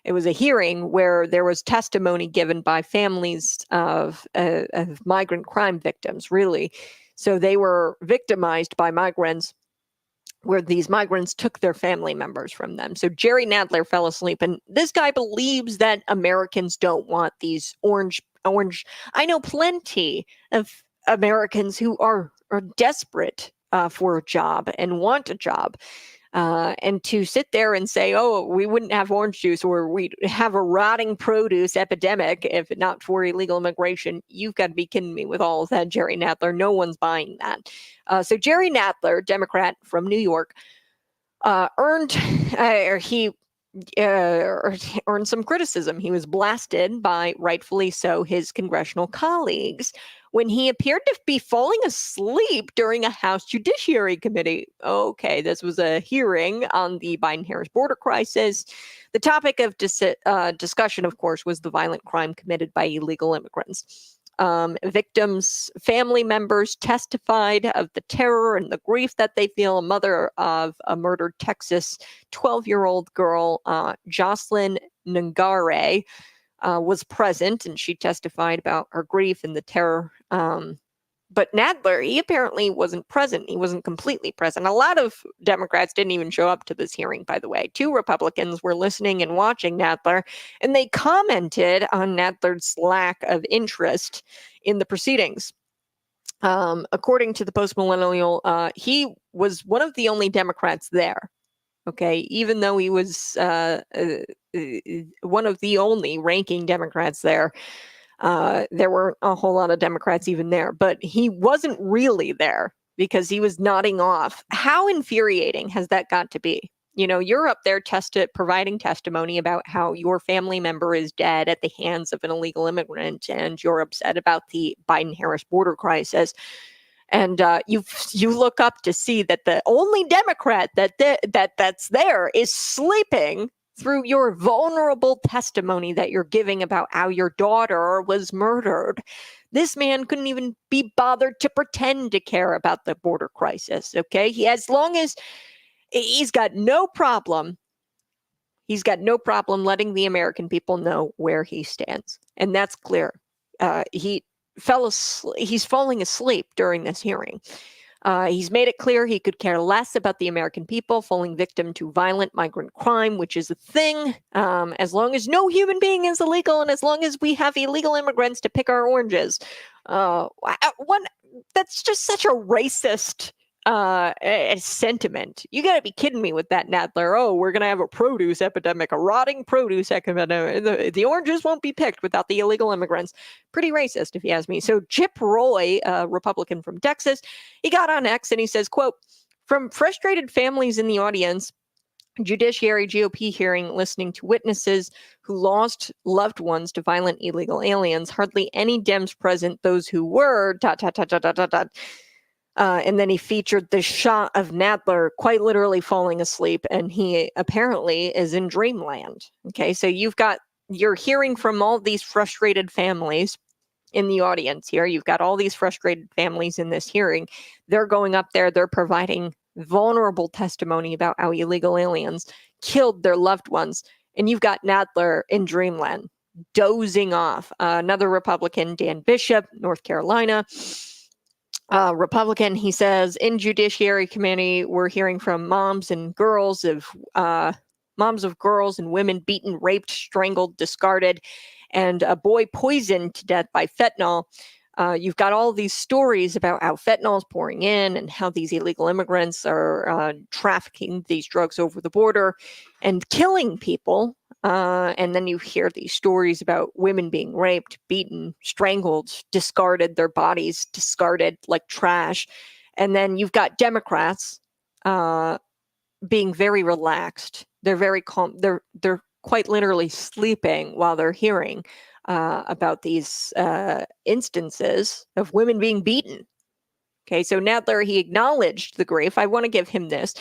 It was a hearing where there was testimony given by families of migrant crime victims, really. So they were victimized by migrants where these migrants took their family members from them. So Jerry Nadler fell asleep, and this guy believes that Americans don't want these orange. I know plenty of Americans who are desperate for a job and want a job. And to sit there and say, oh, we wouldn't have orange juice or we'd have a rotting produce epidemic if not for illegal immigration, you've got to be kidding me with all of that, Jerry Nadler. No one's buying that. So Jerry Nadler, Democrat from New York, earned some criticism. He was blasted by, rightfully so, his congressional colleagues when he appeared to be falling asleep during a House Judiciary Committee. Okay, this was a hearing on the Biden-Harris border crisis. The topic of discussion, of course, was the violent crime committed by illegal immigrants. Victims' family members testified of the terror and the grief that they feel. A mother of a murdered Texas 12-year-old girl, Jocelyn Ngare, was present, and she testified about her grief and the terror. But Nadler, he apparently wasn't present. He wasn't completely present. A lot of Democrats didn't even show up to this hearing, by the way. 2 Republicans were listening and watching Nadler, and they commented on Nadler's lack of interest in the proceedings. According to the Post-Millennial, he was one of the only Democrats there. Okay, even though he was one of the only ranking Democrats there. There weren't a whole lot of Democrats even there, but he wasn't really there because he was nodding off. How infuriating has that got to be? You know, you're up there providing testimony about how your family member is dead at the hands of an illegal immigrant, and you're upset about the Biden-Harris border crisis. And you look up to see that the only Democrat that's there is sleeping through your vulnerable testimony that you're giving about how your daughter was murdered. This man couldn't even be bothered to pretend to care about the border crisis, okay? As long as he's got no problem letting the American people know where he stands. And that's clear. He's falling asleep during this hearing. He's made it clear he could care less about the American people falling victim to violent migrant crime, which is a thing. As long as no human being is illegal and as long as we have illegal immigrants to pick our oranges. That's just such a racist sentiment. You got to be kidding me with that, Nadler. Oh, we're going to have a produce epidemic, a rotting produce epidemic. The oranges won't be picked without the illegal immigrants. Pretty racist, if you ask me. So Chip Roy, a Republican from Texas, he got on X and he says, quote, "From frustrated families in the audience, Judiciary GOP hearing listening to witnesses who lost loved ones to violent illegal aliens, hardly any Dems present, those who were, ... And then he featured the shot of Nadler quite literally falling asleep, and he apparently is in dreamland. Okay, so you're hearing from all these frustrated families in the audience here. You've got all these frustrated families in this hearing. They're going up there, they're providing vulnerable testimony about how illegal aliens killed their loved ones. And you've got Nadler in dreamland, dozing off. Another Republican, Dan Bishop, North Carolina, Republican, he says, in Judiciary Committee, we're hearing from moms of girls and women beaten, raped, strangled, discarded, and a boy poisoned to death by fentanyl. You've got all these stories about how fentanyl is pouring in and how these illegal immigrants are trafficking these drugs over the border and killing people. And then you hear these stories about women being raped, beaten, strangled, discarded, their bodies discarded like trash. And then you've got Democrats being very relaxed. They're very calm. They're quite literally sleeping while they're hearing about these instances of women being beaten. Okay, so Nadler, he acknowledged the grief. I want to give him this.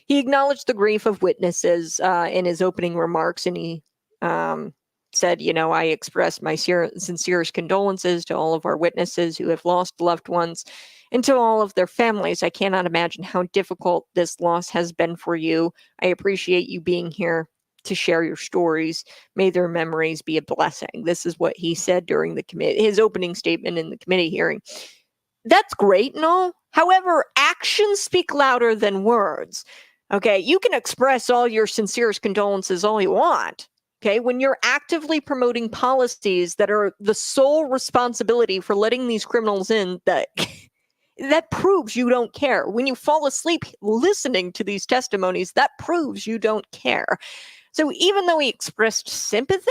He acknowledged the grief of witnesses in his opening remarks, and he said, I express my sincerest condolences to all of our witnesses who have lost loved ones and to all of their families. I cannot imagine how difficult this loss has been for you. I appreciate you being here to share your stories. May their memories be a blessing. This is what he said during his opening statement in the committee hearing. That's great and all, However, actions speak louder than words. Okay, you can express all your sincerest condolences all you want. Okay, when you're actively promoting policies that are the sole responsibility for letting these criminals in, that proves you don't care. When you fall asleep listening to these testimonies, that proves you don't care. So even though he expressed sympathy,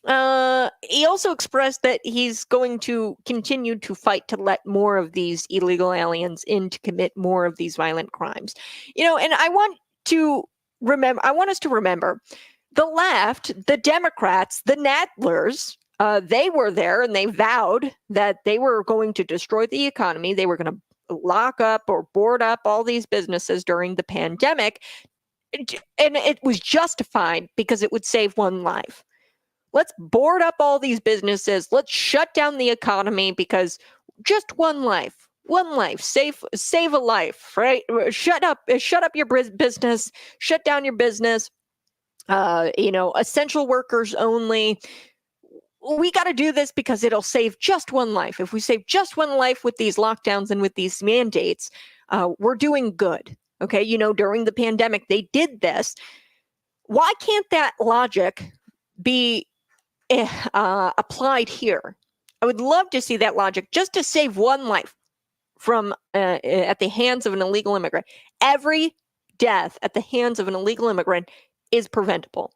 he also expressed that he's going to continue to fight to let more of these illegal aliens in to commit more of these violent crimes. And I want us to remember the left, the Democrats, the Nadlers, they were there and they vowed that they were going to destroy the economy. They were going to lock up or board up all these businesses during the pandemic. And it was justified because it would save one life. Let's board up all these businesses. Let's shut down the economy because just one life, save a life, right? Shut up your business, shut down your business. Essential workers only. We got to do this because it'll save just one life. If we save just one life with these lockdowns and with these mandates, we're doing good. Okay, during the pandemic, they did this. Why can't that logic be applied here? I would love to see that logic just to save one life from at the hands of an illegal immigrant. Every death at the hands of an illegal immigrant is preventable.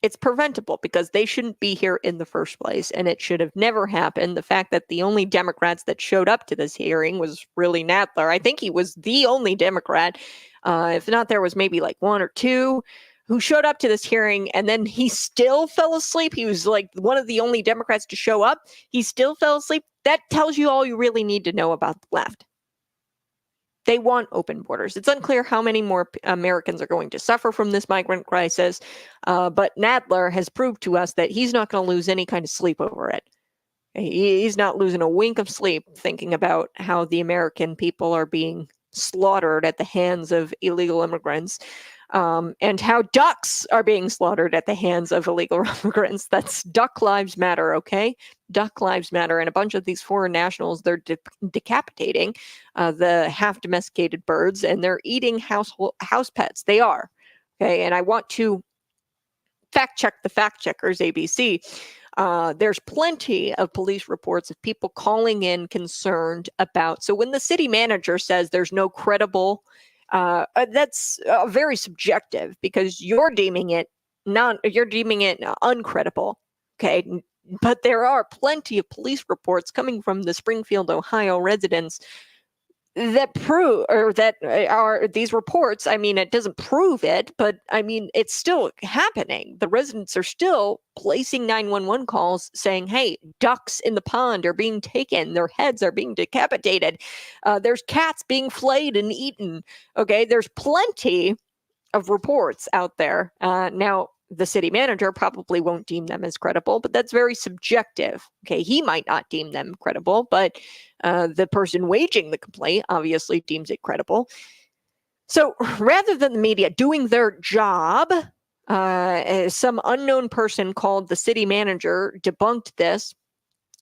It's preventable because they shouldn't be here in the first place, and it should have never happened. The fact that the only Democrats that showed up to this hearing was really Nadler. I think he was the only Democrat. If not, there was maybe like one or two who showed up to this hearing, and then he still fell asleep. He was like one of the only Democrats to show up. He still fell asleep. That tells you all you really need to know about the left. They want open borders. It's unclear how many more Americans are going to suffer from this migrant crisis, but Nadler has proved to us that he's not going to lose any kind of sleep over it. He's not losing a wink of sleep thinking about how the American people are being slaughtered at the hands of illegal immigrants, and how ducks are being slaughtered at the hands of illegal immigrants. That's Duck Lives Matter, okay? Duck Lives Matter. And a bunch of these foreign nationals, they're decapitating the half-domesticated birds, and they're eating house pets. They are, okay? And I want to fact check the fact checkers, ABC. There's plenty of police reports of people calling in concerned about. So when the city manager says there's no credible, that's very subjective because you're deeming it uncredible. Okay. But there are plenty of police reports coming from the Springfield, Ohio residents that prove, or that are these reports. I mean, it doesn't prove it, but I mean, it's still happening. The residents are still placing 911 calls saying, hey, ducks in the pond are being taken. Their heads are being decapitated. There's cats being flayed and eaten. Okay. There's plenty of reports out there. Now, the city manager probably won't deem them as credible, but that's very subjective. Okay, he might not deem them credible, but the person waging the complaint obviously deems it credible. So rather than the media doing their job, some unknown person called the city manager debunked this,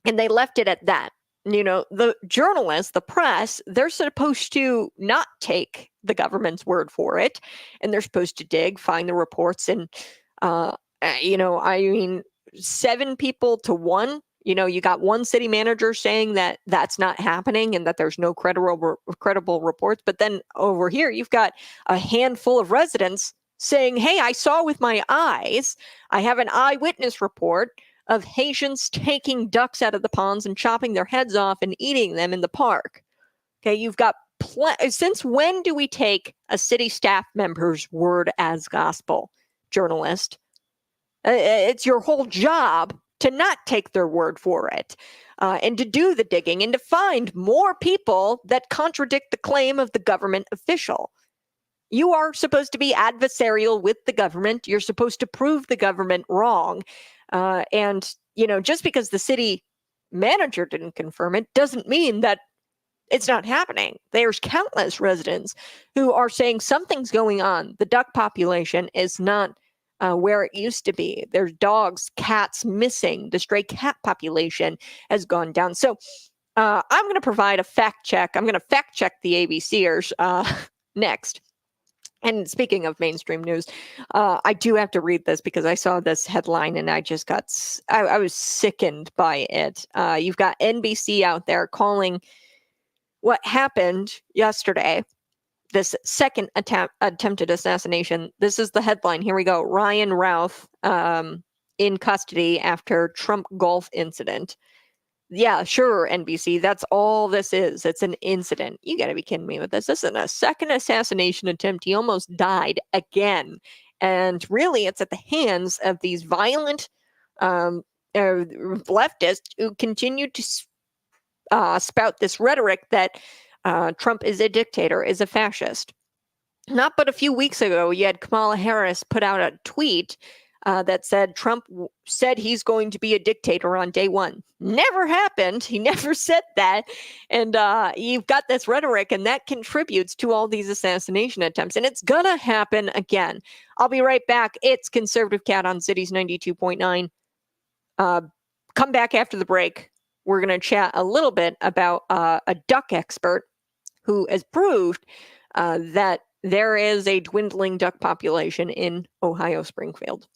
and they left it at that. The journalists, the press, they're supposed to not take the government's word for it, and they're supposed to dig, find the reports, and 7 people to 1. You got one city manager saying that that's not happening and that there's no credible reports. But then over here, you've got a handful of residents saying, hey, I saw with my eyes. I have an eyewitness report of Haitians taking ducks out of the ponds and chopping their heads off and eating them in the park. Okay, you've got since when do we take a city staff member's word as gospel? Journalist, it's your whole job to not take their word for it, and to do the digging and to find more people that contradict the claim of the government official. You are supposed to be adversarial with the government. You're supposed to prove the government wrong, and just because the city manager didn't confirm it doesn't mean that it's not happening. There's countless residents who are saying something's going on. The duck population is not where it used to be. There's dogs, cats missing. The stray cat population has gone down. So I'm going to provide a fact check. I'm going to fact check the ABCers next. And speaking of mainstream news, I do have to read this because I saw this headline and I just got, I was sickened by it. You've got NBC out there calling what happened yesterday, this second attempted assassination. This is the headline. Here we go. Ryan Routh in custody after Trump golf incident. Yeah, sure, NBC. That's all this is. It's an incident. You got to be kidding me with this. This is a second assassination attempt. He almost died again. And really, it's at the hands of these violent leftists who continue to spout this rhetoric that Trump is a dictator, is a fascist. Not but a few weeks ago, you had Kamala Harris put out a tweet that said Trump said he's going to be a dictator on day one. Never happened. He never said that. And you've got this rhetoric, and that contributes to all these assassination attempts. And it's going to happen again. I'll be right back. It's Conservative Cat on Cities 92.9. Come back after the break. We're going to chat a little bit about a duck expert who has proved that there is a dwindling duck population in Ohio Springfield.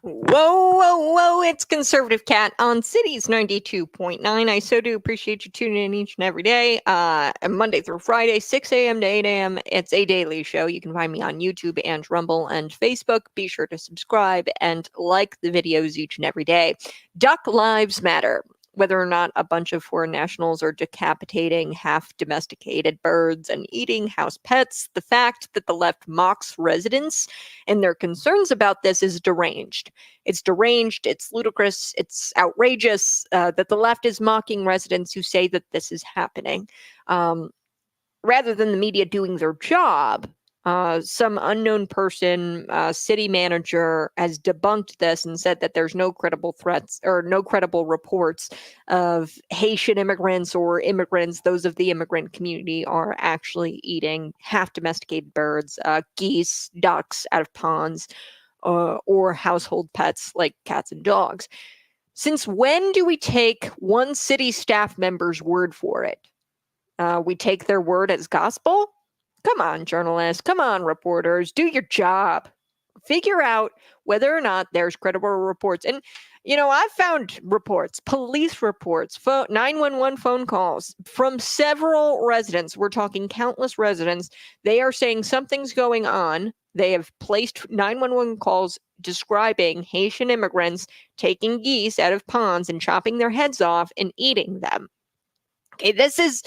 Whoa, it's Conservative Cat on Cities 92.9. I so do appreciate you tuning in each and every day, Monday through Friday, 6 a.m. to 8 a.m. It's a daily show. You can find me on YouTube and Rumble and Facebook. Be sure to subscribe and like the videos each and every day. Duck Lives Matter. Whether or not a bunch of foreign nationals are decapitating half-domesticated birds and eating house pets, the fact that the left mocks residents and their concerns about this is deranged. It's deranged, it's ludicrous, it's outrageous that the left is mocking residents who say that this is happening. Rather than the media doing their job, some unknown person, city manager, has debunked this and said that there's no credible threats or no credible reports of Haitian immigrants or immigrants, those of the immigrant community, are actually eating half-domesticated birds, geese, ducks out of ponds, or household pets like cats and dogs. Since when do we take one city staff member's word for it? We take their word as gospel? Come on, journalists. Come on, reporters. Do your job. Figure out whether or not there's credible reports. And, I've found reports, police reports, 911 phone calls from several residents. We're talking countless residents. They are saying something's going on. They have placed 911 calls describing Haitian immigrants taking geese out of ponds and chopping their heads off and eating them. Okay, this is,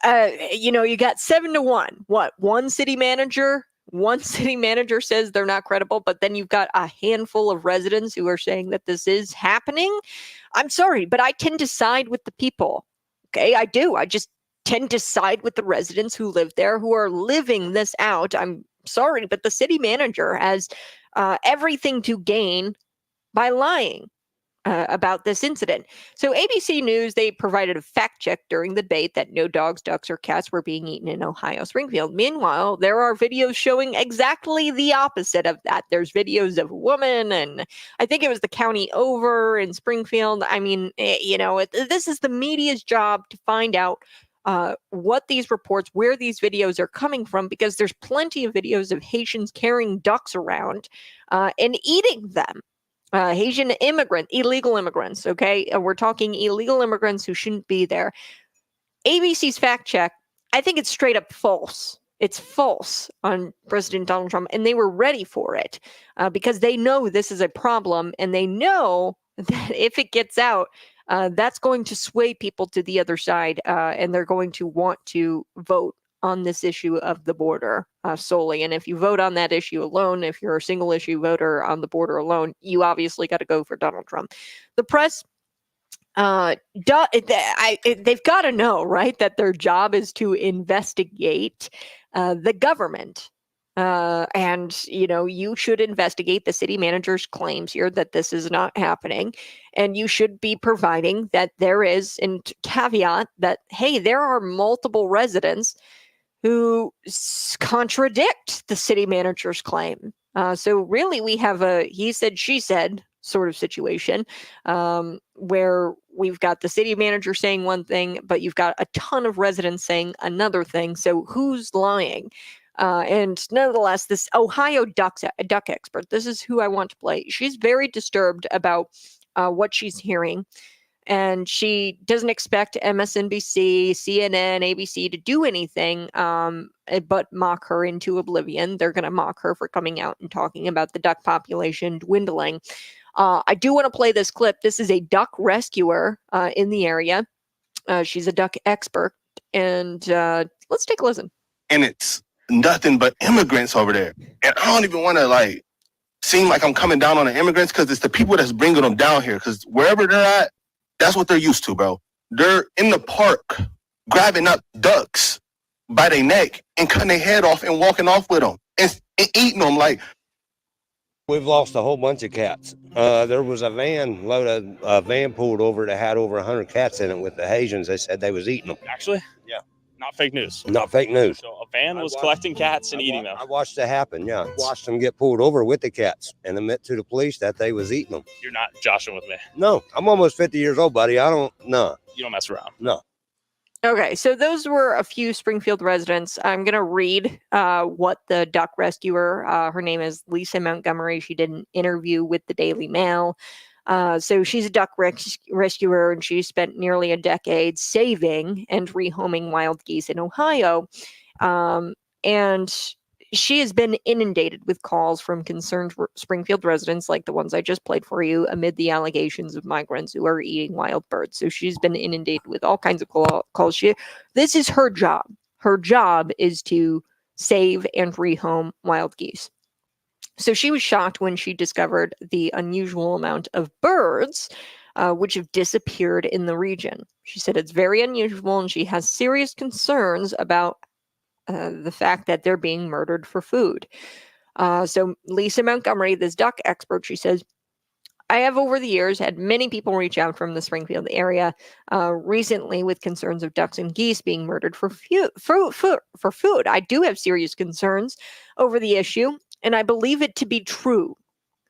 you got 7-1. What? One city manager says they're not credible, but then you've got a handful of residents who are saying that this is happening. I'm sorry, but I tend to side with the people. Okay, I do. I just tend to side with the residents who live there, who are living this out. I'm sorry, but the city manager has everything to gain by lying about this incident. So ABC News, they provided a fact check during the debate that no dogs, ducks, or cats were being eaten in Ohio, Springfield. Meanwhile, there are videos showing exactly the opposite of that. There's videos of a woman, and I think it was the county over in Springfield. I mean, this is the media's job to find out what these reports, where these videos are coming from, because there's plenty of videos of Haitians carrying ducks around and eating them. Haitian illegal immigrants, okay? We're talking illegal immigrants who shouldn't be there. ABC's fact check, I think it's straight up false. It's false on President Donald Trump, and they were ready for it because they know this is a problem, and they know that if it gets out, that's going to sway people to the other side, and they're going to want to vote on this issue of the border solely. And if you vote on that issue alone, if you're a single issue voter on the border alone, you obviously got to go for Donald Trump. The press, they've got to know, right, that their job is to investigate the government. And, you should investigate the city manager's claims here that this is not happening. And you should be providing that there is, and caveat that, hey, there are multiple residents who contradict the city manager's claim. So really we have a he said, she said sort of situation where we've got the city manager saying one thing, but you've got a ton of residents saying another thing. So who's lying? And nonetheless, this Ohio duck expert, this is who I want to play. She's very disturbed about what she's hearing. And she doesn't expect MSNBC, CNN, ABC to do anything but mock her into oblivion. They're going to mock her for coming out and talking about the duck population dwindling. I do want to play this clip. This is a duck rescuer in the area. She's a duck expert. And let's take a listen. And it's nothing but immigrants over there. And I don't even want to seem like I'm coming down on the immigrants, because it's the people that's bringing them down here. Because wherever they're at, that's what they're used to, bro. They're in the park grabbing up ducks by their neck and cutting their head off and walking off with them and eating them. We've lost a whole bunch of cats. There was a van pulled over that had over 100 cats in it with the Haitians. They said they was eating them. Actually? Yeah. Not fake news. Not fake news. So a van was collecting cats and eating them. I watched it happen, yeah. Watched them get pulled over with the cats and admit to the police that they was eating them. You're not joshing with me. No, I'm almost 50 years old, buddy. No. You don't mess around. No. Okay, so those were a few Springfield residents. I'm going to read what the duck rescuer, her name is Lisa Montgomery. She did an interview with the Daily Mail. So she's a duck rescuer, and she spent nearly a decade saving and rehoming wild geese in Ohio. And she has been inundated with calls from concerned Springfield residents like the ones I just played for you amid the allegations of migrants who are eating wild birds. So she's been inundated with all kinds of calls. This is her job. Her job is to save and rehome wild geese. So she was shocked when she discovered the unusual amount of birds which have disappeared in the region. She said it's very unusual, and she has serious concerns about the fact that they're being murdered for food. So Lisa Montgomery, this duck expert, she says, I have over the years had many people reach out from the Springfield area recently with concerns of ducks and geese being murdered for food. I do have serious concerns over the issue, and I believe it to be true.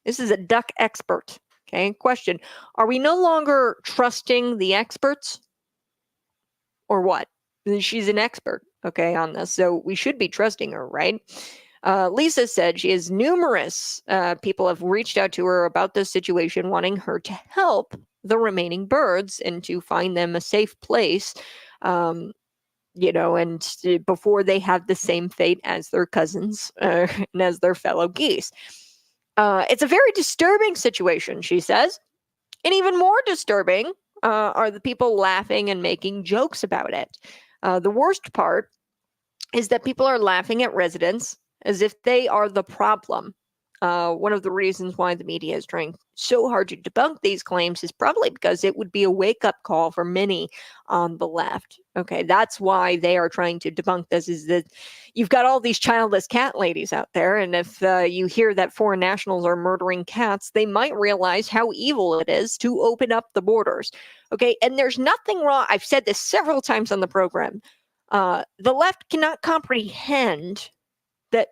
This is a duck expert. Okay, question. Are we no longer trusting the experts? Or what? She's an expert, okay, on this. So we should be trusting her, right? Lisa said she has numerous people have reached out to her about this situation, wanting her to help the remaining birds and to find them a safe place, and before they have the same fate as their cousins and as their fellow geese. It's a very disturbing situation, she says. And even more disturbing are the people laughing and making jokes about it. The worst part is that people are laughing at residents as if they are the problem. One of the reasons why the media is trying so hard to debunk these claims is probably because it would be a wake-up call for many on the left. Okay, that's why they are trying to debunk this, is that you've got all these childless cat ladies out there, and if you hear that foreign nationals are murdering cats, they might realize how evil it is to open up the borders. Okay, and there's nothing wrong. I've said this several times on the program. The left cannot comprehend that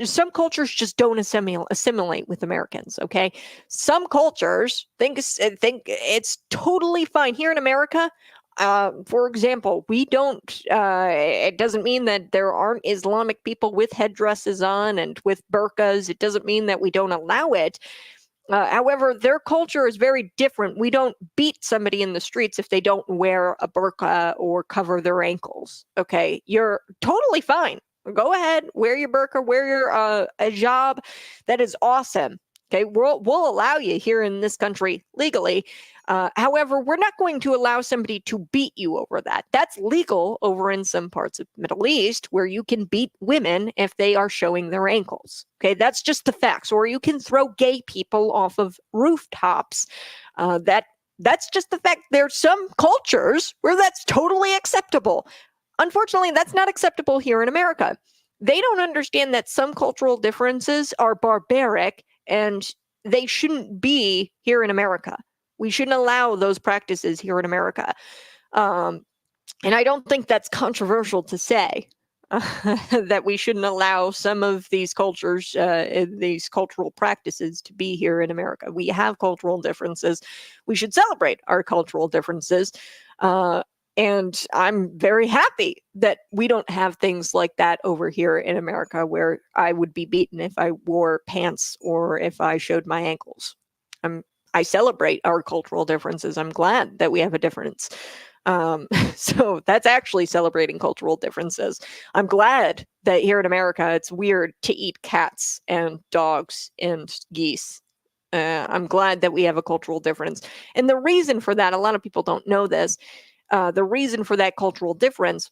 some cultures just don't assimilate with Americans. Okay, some cultures think it's totally fine here in America. For example, we don't. It doesn't mean that there aren't Islamic people with headdresses on and with burqas. It doesn't mean that we don't allow it. However, their culture is very different. We don't beat somebody in the streets if they don't wear a burqa or cover their ankles. Okay, you're totally fine. Go ahead, wear your burqa, wear your hijab. That is awesome. Okay, we'll allow you here in this country legally. However, we're not going to allow somebody to beat you over that. That's legal over in some parts of the Middle East, where you can beat women if they are showing their ankles. Okay, that's just the facts. Or you can throw gay people off of rooftops. That's just the fact. There's some cultures where that's totally acceptable. Unfortunately, that's not acceptable here in America. They don't understand that some cultural differences are barbaric and they shouldn't be here in America. We shouldn't allow those practices here in America. And I don't think that's controversial to say that we shouldn't allow some of these cultures, these cultural practices to be here in America. We have cultural differences. We should celebrate our cultural differences. And I'm very happy that we don't have things like that over here in America, where I would be beaten if I wore pants or if I showed my ankles. I celebrate our cultural differences. I'm glad that we have a difference. So that's actually celebrating cultural differences. I'm glad that here in America, it's weird to eat cats and dogs and geese. I'm glad that we have a cultural difference. And the reason for that, a lot of people don't know this, the reason for that cultural difference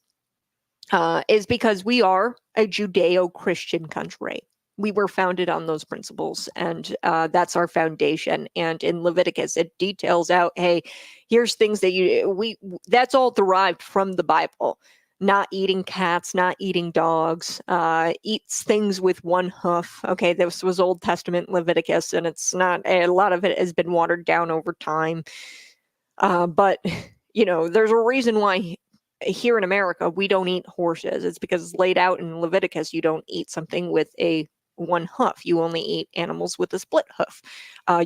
is because we are a Judeo-Christian country. We were founded on those principles, and that's our foundation. And in Leviticus, it details out, hey, here's things that that's all derived from the Bible. Not eating cats, not eating dogs, eats things with one hoof. Okay, this was Old Testament Leviticus, and it's not, a lot of it has been watered down over time. But there's a reason why here in America we don't eat horses. It's because it's laid out in Leviticus. You don't eat something with a one hoof. You only eat animals with a split hoof.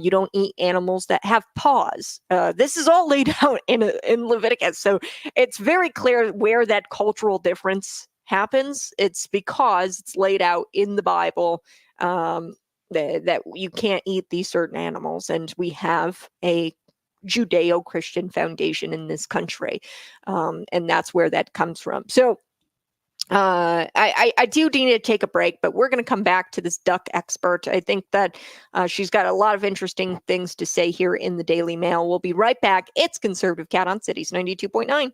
You don't eat animals that have paws. This is all laid out in Leviticus. So it's very clear where that cultural difference happens. It's because it's laid out in the Bible that you can't eat these certain animals. And we have a Judeo-Christian foundation in this country. And that's where that comes from. So I do need to take a break, but we're going to come back to this duck expert. I think that she's got a lot of interesting things to say here in the Daily Mail. We'll be right back. It's Conservative Cat on Cities 92.9.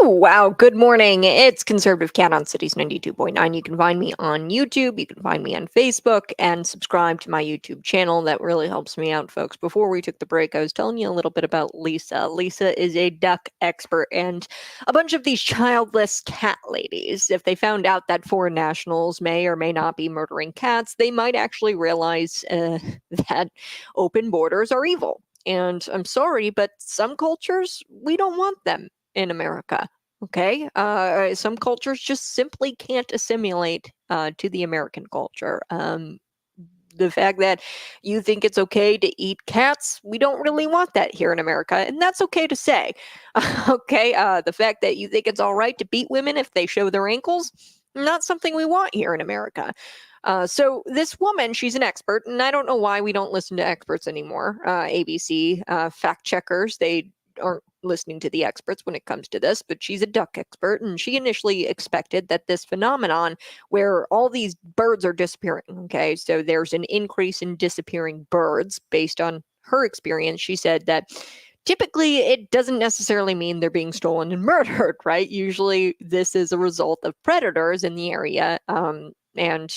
Woo! Wow. Good morning. It's Conservative Cat on Cities 92.9. You can find me on YouTube. You can find me on Facebook and subscribe to my YouTube channel. That really helps me out, folks. Before we took the break, I was telling you a little bit about Lisa. Lisa is a duck expert, and a bunch of these childless cat ladies, if they found out that foreign nationals may or may not be murdering cats, they might actually realize that open borders are evil. And I'm sorry, but some cultures, we don't want them in America. Okay. Some cultures just simply can't assimilate to the American culture. The fact that you think it's okay to eat cats, we don't really want that here in America. And that's okay to say. Okay. The fact that you think it's all right to beat women if they show their ankles, not something we want here in America. So this woman, she's an expert, and I don't know why we don't listen to experts anymore. ABC fact checkers, they aren't listening to the experts when it comes to this, but she's a duck expert, and she initially expected that this phenomenon where all these birds are disappearing, okay, so there's an increase in disappearing birds based on her experience. She said that typically it doesn't necessarily mean they're being stolen and murdered, right? Usually this is a result of predators in the area, and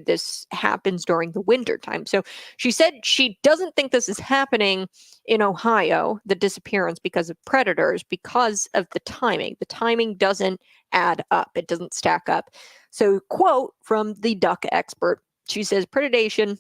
this happens during the winter time. So she said she doesn't think this is happening in Ohio, the disappearance because of predators, because of the timing. The timing doesn't add up. It doesn't stack up. So quote from the duck expert, she says, predation,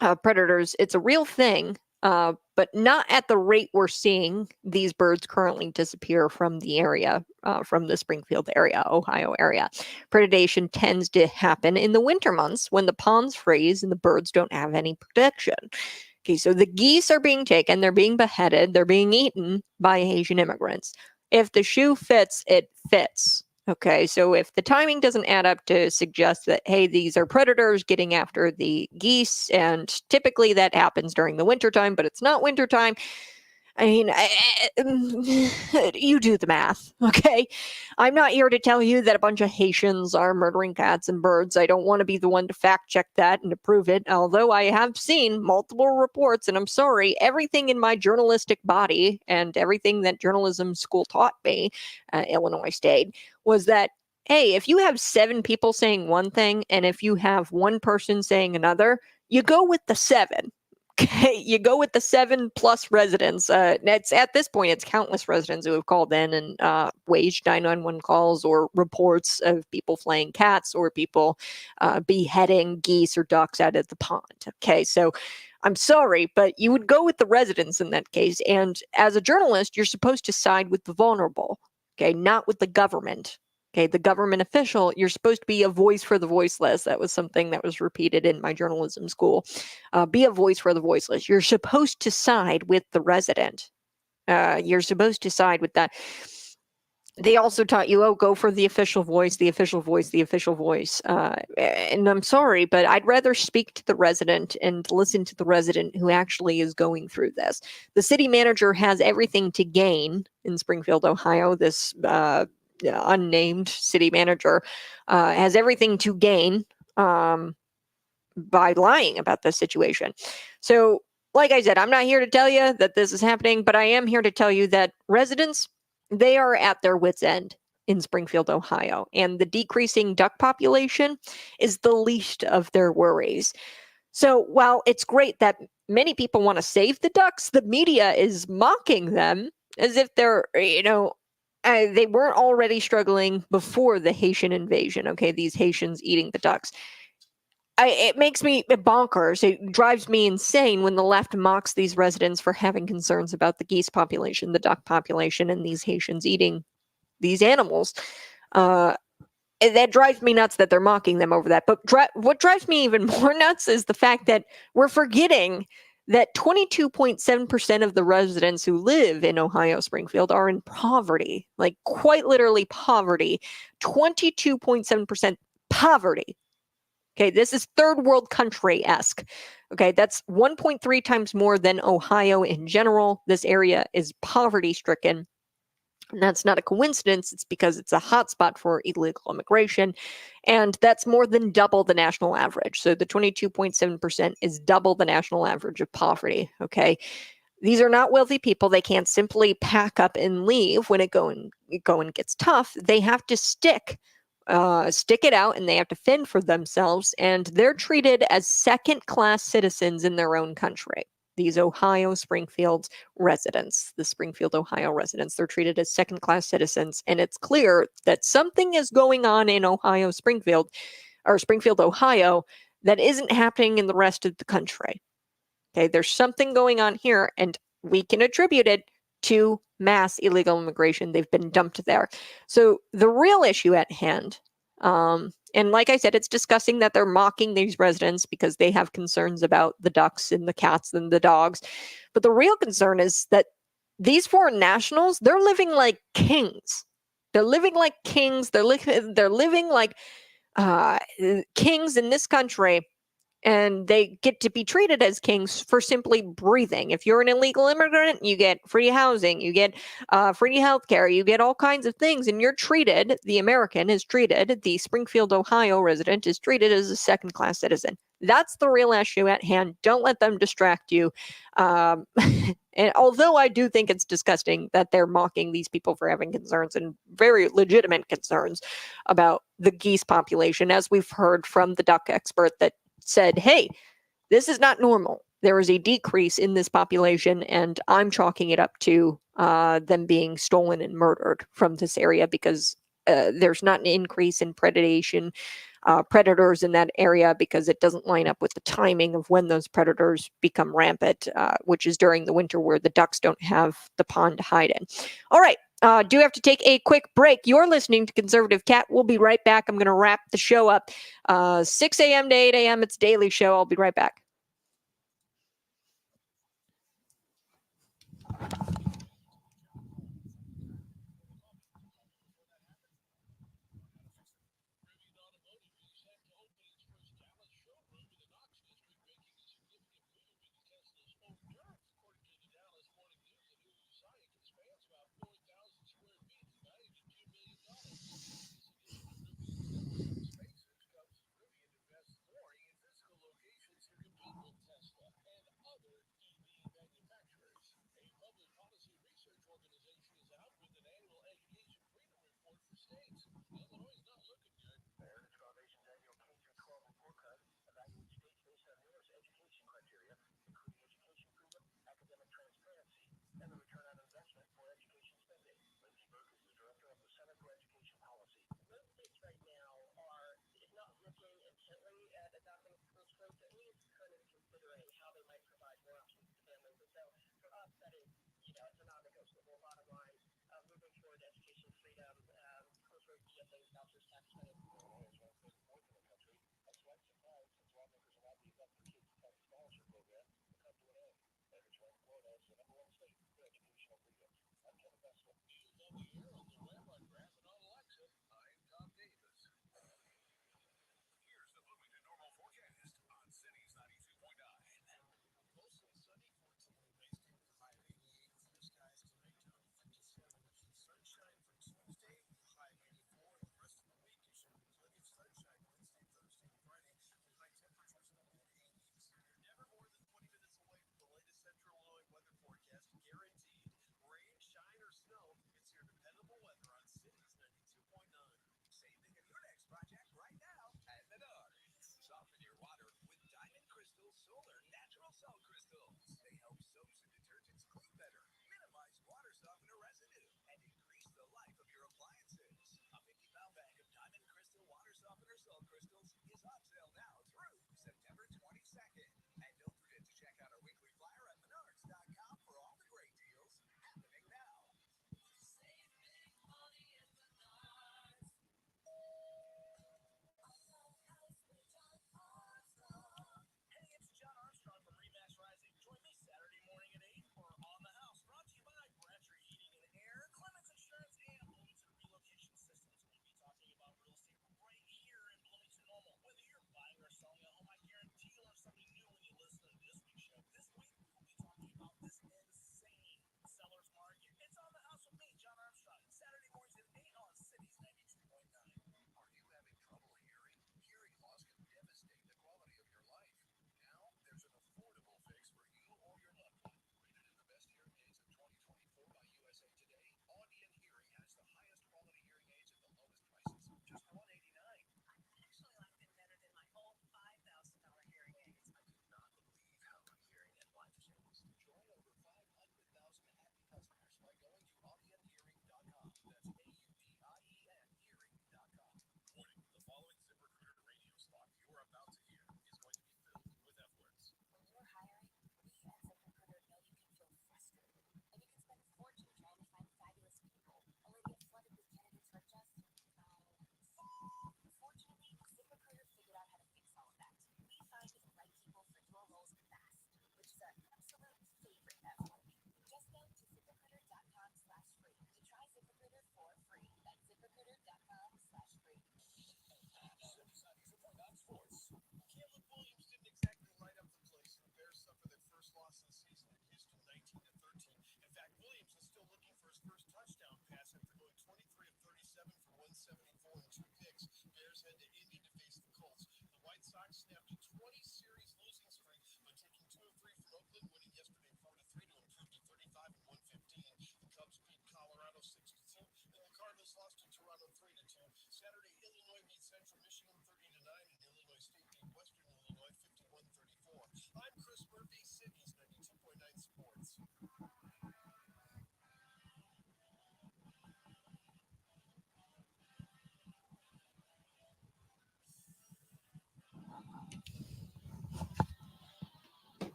predators, it's a real thing, but not at the rate we're seeing these birds currently disappear from the area, from the Springfield area, Ohio area. Predation tends to happen in the winter months when the ponds freeze and the birds don't have any protection. Okay, so the geese are being taken, they're being beheaded, they're being eaten by Haitian immigrants. If the shoe fits, it fits. Okay, so if the timing doesn't add up to suggest that, hey, these are predators getting after the geese, and typically that happens during the wintertime, but it's not wintertime. I mean, you do the math, okay? I'm not here to tell you that a bunch of Haitians are murdering cats and birds. I don't want to be the one to fact check that and to prove it, although I have seen multiple reports, and I'm sorry, everything in my journalistic body and everything that journalism school taught me, Illinois State, was that, hey, if you have 7 people saying one thing, and if you have one person saying another, you go with the 7. Okay, you go with the 7 plus residents. It's at this point, it's countless residents who have called in and waged 911 calls or reports of people flaying cats or people beheading geese or ducks out of the pond. Okay, so I'm sorry, but you would go with the residents in that case. And as a journalist, you're supposed to side with the vulnerable, okay, not with the government. Okay, the government official, you're supposed to be a voice for the voiceless. That was something that was repeated in my journalism school. Be a voice for the voiceless. You're supposed to side with the resident. You're supposed to side with that. They also taught you, oh, go for the official voice, the official voice, the official voice. And I'm sorry, but I'd rather speak to the resident and listen to the resident who actually is going through this. The city manager has everything to gain in Springfield, Ohio. This unnamed city manager has everything to gain by lying about this situation. So, like I said, I'm not here to tell you that this is happening, but I am here to tell you that residents, they are at their wits' end in Springfield, Ohio, and the decreasing duck population is the least of their worries. So while it's great that many people want to save the ducks, the media is mocking them as if they're, they weren't already struggling before the Haitian invasion. Okay, these Haitians eating the ducks. It makes me bonkers. It drives me insane when the left mocks these residents for having concerns about the geese population, the duck population, and these Haitians eating these animals. That drives me nuts that they're mocking them over that. But what drives me even more nuts is the fact that we're forgetting that 22.7% of the residents who live in Ohio Springfield are in poverty, like quite literally poverty. 22.7% poverty. Okay, this is third world country-esque. Okay, that's 1.3 times more than Ohio in general. This area is poverty-stricken. And that's not a coincidence. It's because it's a hotspot for illegal immigration. And that's more than double the national average. So the 22.7% is double the national average of poverty. Okay. These are not wealthy people. They can't simply pack up and leave when it going gets tough. They have to stick it out, and they have to fend for themselves. And they're treated as second-class citizens in their own country. These Ohio Springfield residents, the Springfield, Ohio residents, they're treated as second-class citizens. And it's clear that something is going on in Ohio, Springfield, Ohio, that isn't happening in the rest of the country. Okay, there's something going on here, and we can attribute it to mass illegal immigration. They've been dumped there. So the real issue at hand, and like I said, it's discussing that they're mocking these residents because they have concerns about the ducks and the cats and the dogs. But the real concern is that these foreign nationals, they're living like kings. They're living like kings. They're living like kings in this country. And they get to be treated as kings for simply breathing. If you're an illegal immigrant, you get free housing, you get free healthcare, you get all kinds of things, and you're treated, the American is treated, the Springfield, Ohio resident is treated as a second-class citizen. That's the real issue at hand. Don't let them distract you. And although I do think it's disgusting that they're mocking these people for having concerns, and very legitimate concerns about the geese population, as we've heard from the duck expert that said, hey, this is not normal. There is a decrease in this population, and I'm chalking it up to them being stolen and murdered from this area because there's not an increase in predators in that area because it doesn't line up with the timing of when those predators become rampant, which is during the winter where the ducks don't have the pond to hide in. All right. Do have to take a quick break. You're listening to Conservative Cat. We'll be right back. I'm going to wrap the show up. 6 a.m. to 8 a.m. It's a daily show. I'll be right back.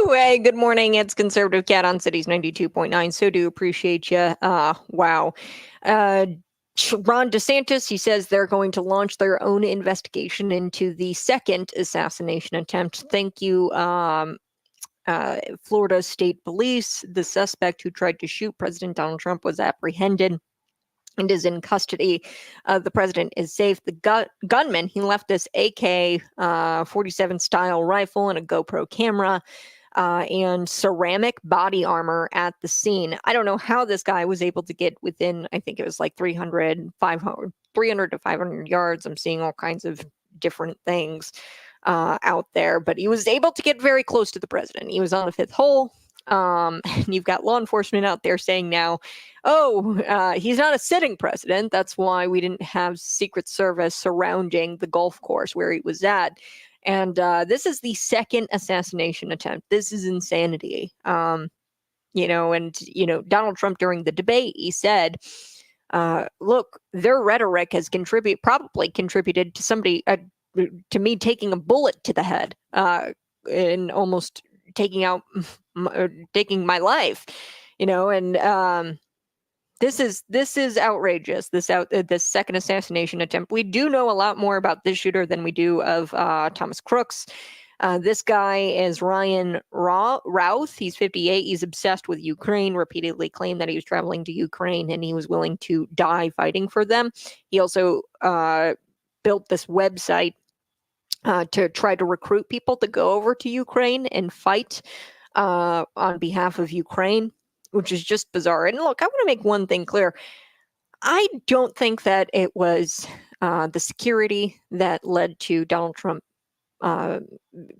Woohoo! Hey, good morning. It's Conservative Cat on Cities 92.9. So do appreciate you. Wow. Ron DeSantis, he says they're going to launch their own investigation into the second assassination attempt. Thank you, Florida State Police. The suspect who tried to shoot President Donald Trump was apprehended and is in custody. The president is safe. The gunman, he left this AK-47 style rifle and a GoPro camera and ceramic body armor at the scene. I don't know how this guy was able to get within, I think it was like 300 to 500 yards. I'm seeing all kinds of different things out there, but he was able to get very close to the president. He was on the fifth hole. And you've got law enforcement out there saying now, he's not a sitting president. That's why we didn't have Secret Service surrounding the golf course where he was at. And this is the second assassination attempt. This is insanity. Donald Trump during the debate, he said, look, their rhetoric has probably contributed to somebody, to me taking a bullet to the head and almost taking my life, and this is outrageous. This second assassination attempt. We do know a lot more about this shooter than we do of Thomas Crooks. This guy is Ryan Routh. He's 58. He's obsessed with Ukraine, repeatedly claimed that he was traveling to Ukraine and he was willing to die fighting for them. He also built this website to try to recruit people to go over to Ukraine and fight on behalf of Ukraine, which is just bizarre. And look, I want to make one thing clear. I don't think that it was the security that led to Donald Trump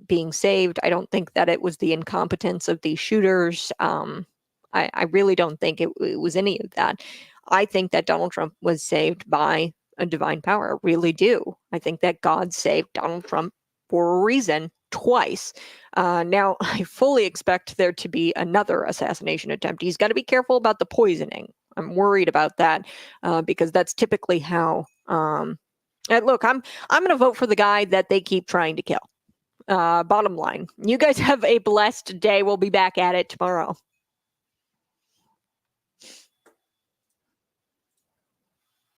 being saved. I don't think that it was the incompetence of these shooters. I really don't think it was any of that. I think that Donald Trump was saved by a divine power. I really do. I think that God saved Donald Trump for a reason twice. Now, I fully expect there to be another assassination attempt. He's got to be careful about the poisoning. I'm worried about that because that's typically how. Look, I'm going to vote for the guy that they keep trying to kill. Bottom line, you guys have a blessed day. We'll be back at it tomorrow.